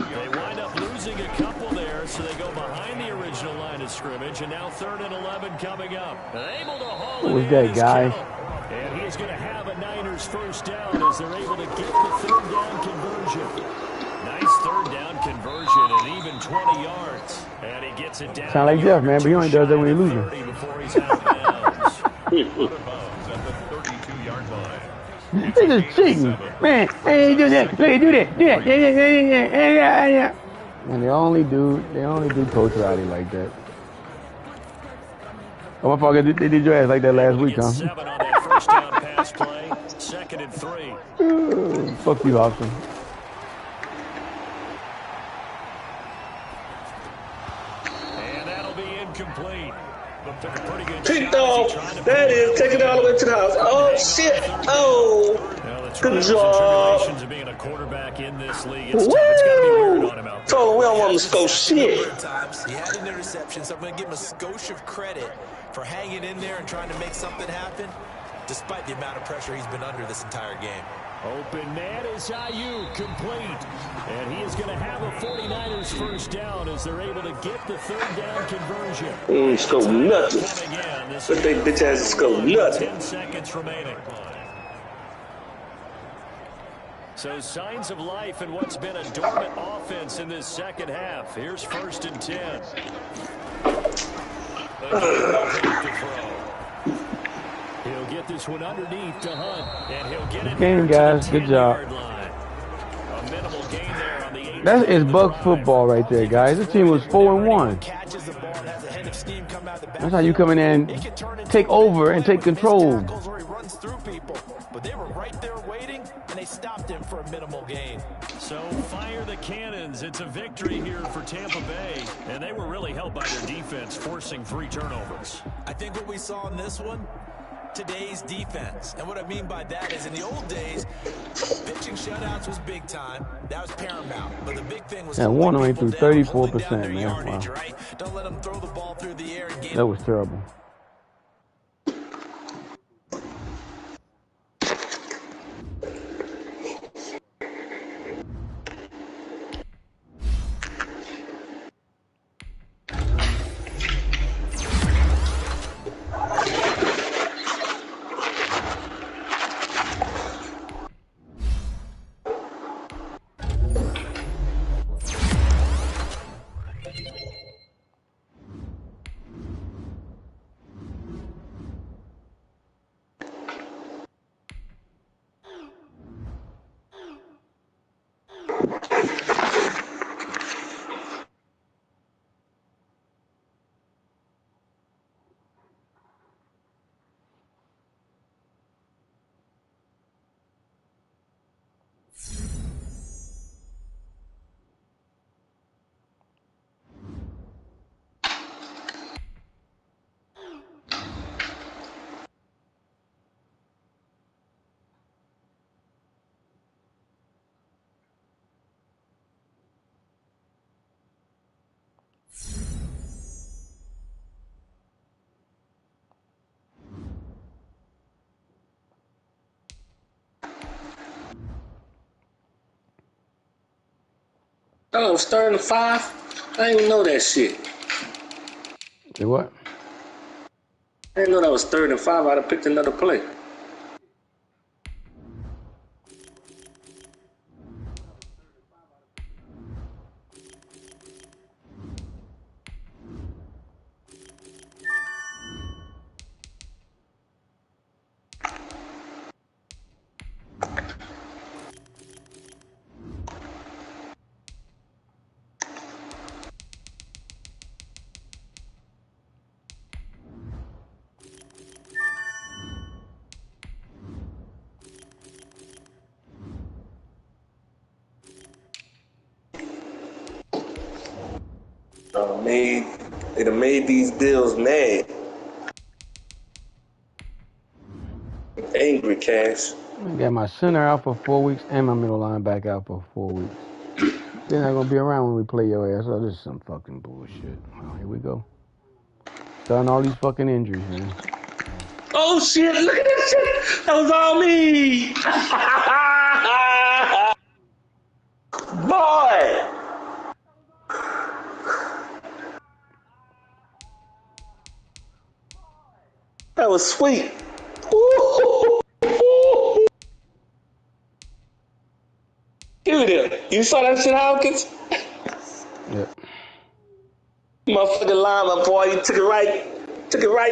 They wind up losing a couple there, so they go behind the original line of scrimmage. And now 3rd and 11 coming up. Able to haul who it was in that his guy? count. And he's going to have a Niners 1st down as they're able to get the 3rd down conversion. Nice 3rd down conversion and even 20 yards. And he gets it down. Sound like Jeff, man, but he only does that when he's losing. Before he's out of bounds. Out of bounds at the 32-yard line. They just cheating. Man, hey, do that. Hey, do that. Do that. Yeah. And they only do Coach Riley like that. Oh, my fucker, they did your ass like that last week, huh? 7 on that 1st down pass play. 2nd and 3. Ooh, fuck you, Austin. And that'll be incomplete. But took a pretty good Picked shot. off. That is. Take it all the way to the house. Oh, shit. Oh. Good job. Of being a quarterback in this league. It's tough. It's got to be weird on him out there. Told him we don't want him to score shit. He had an interception, so I'm going to give him a skosh of credit for hanging in there and trying to make something happen, despite the amount of pressure he's been under this entire game. Open man is Ayuk, complete. And he is going to have a 49ers 1st down as they're able to get the 3rd down conversion. Score nothing. Let they bitch ass score nothing. 10 seconds remaining. So signs of life in what's been a dormant offense in this 2nd half. Here's 1st and 10. He'll get this one underneath to Hunt, and he'll get it. Game, guys. Good job. A minimal gain there on the 8. That is bug football right there, guys. This team was 4-1. That's how you come in and take over and take control. But they were right there waiting, and they stopped him for a minimal gain. So fire the cannons. It's a victory here for Tampa Bay, and they were really helped by their defense, forcing 3 turnovers. I think what we saw in this one, today's defense. And what I mean by that is in the old days, pitching shutouts was big time. That was paramount. But the big thing was one only threw 34%, man. Yardage, Wow. right? Don't let them throw the ball through the air and gain. That was terrible. Oh, it was 3rd and 5? I didn't even know that shit. Say what? I didn't know that was 3rd and 5. I'd have picked another play. It have made these deals mad. Angry, Cash. I got my center out for 4 weeks and my middle linebacker out for 4 weeks. They're not gonna be around when we play your ass. Oh, this is some fucking bullshit. Oh, here we go. Starting all these fucking injuries, man. Oh shit! Look at that shit. That was all me. Boy. That was sweet. Ooh. Give me that. You saw that shit, Hawkins? Yep. Motherfucking lineman, boy. You took it right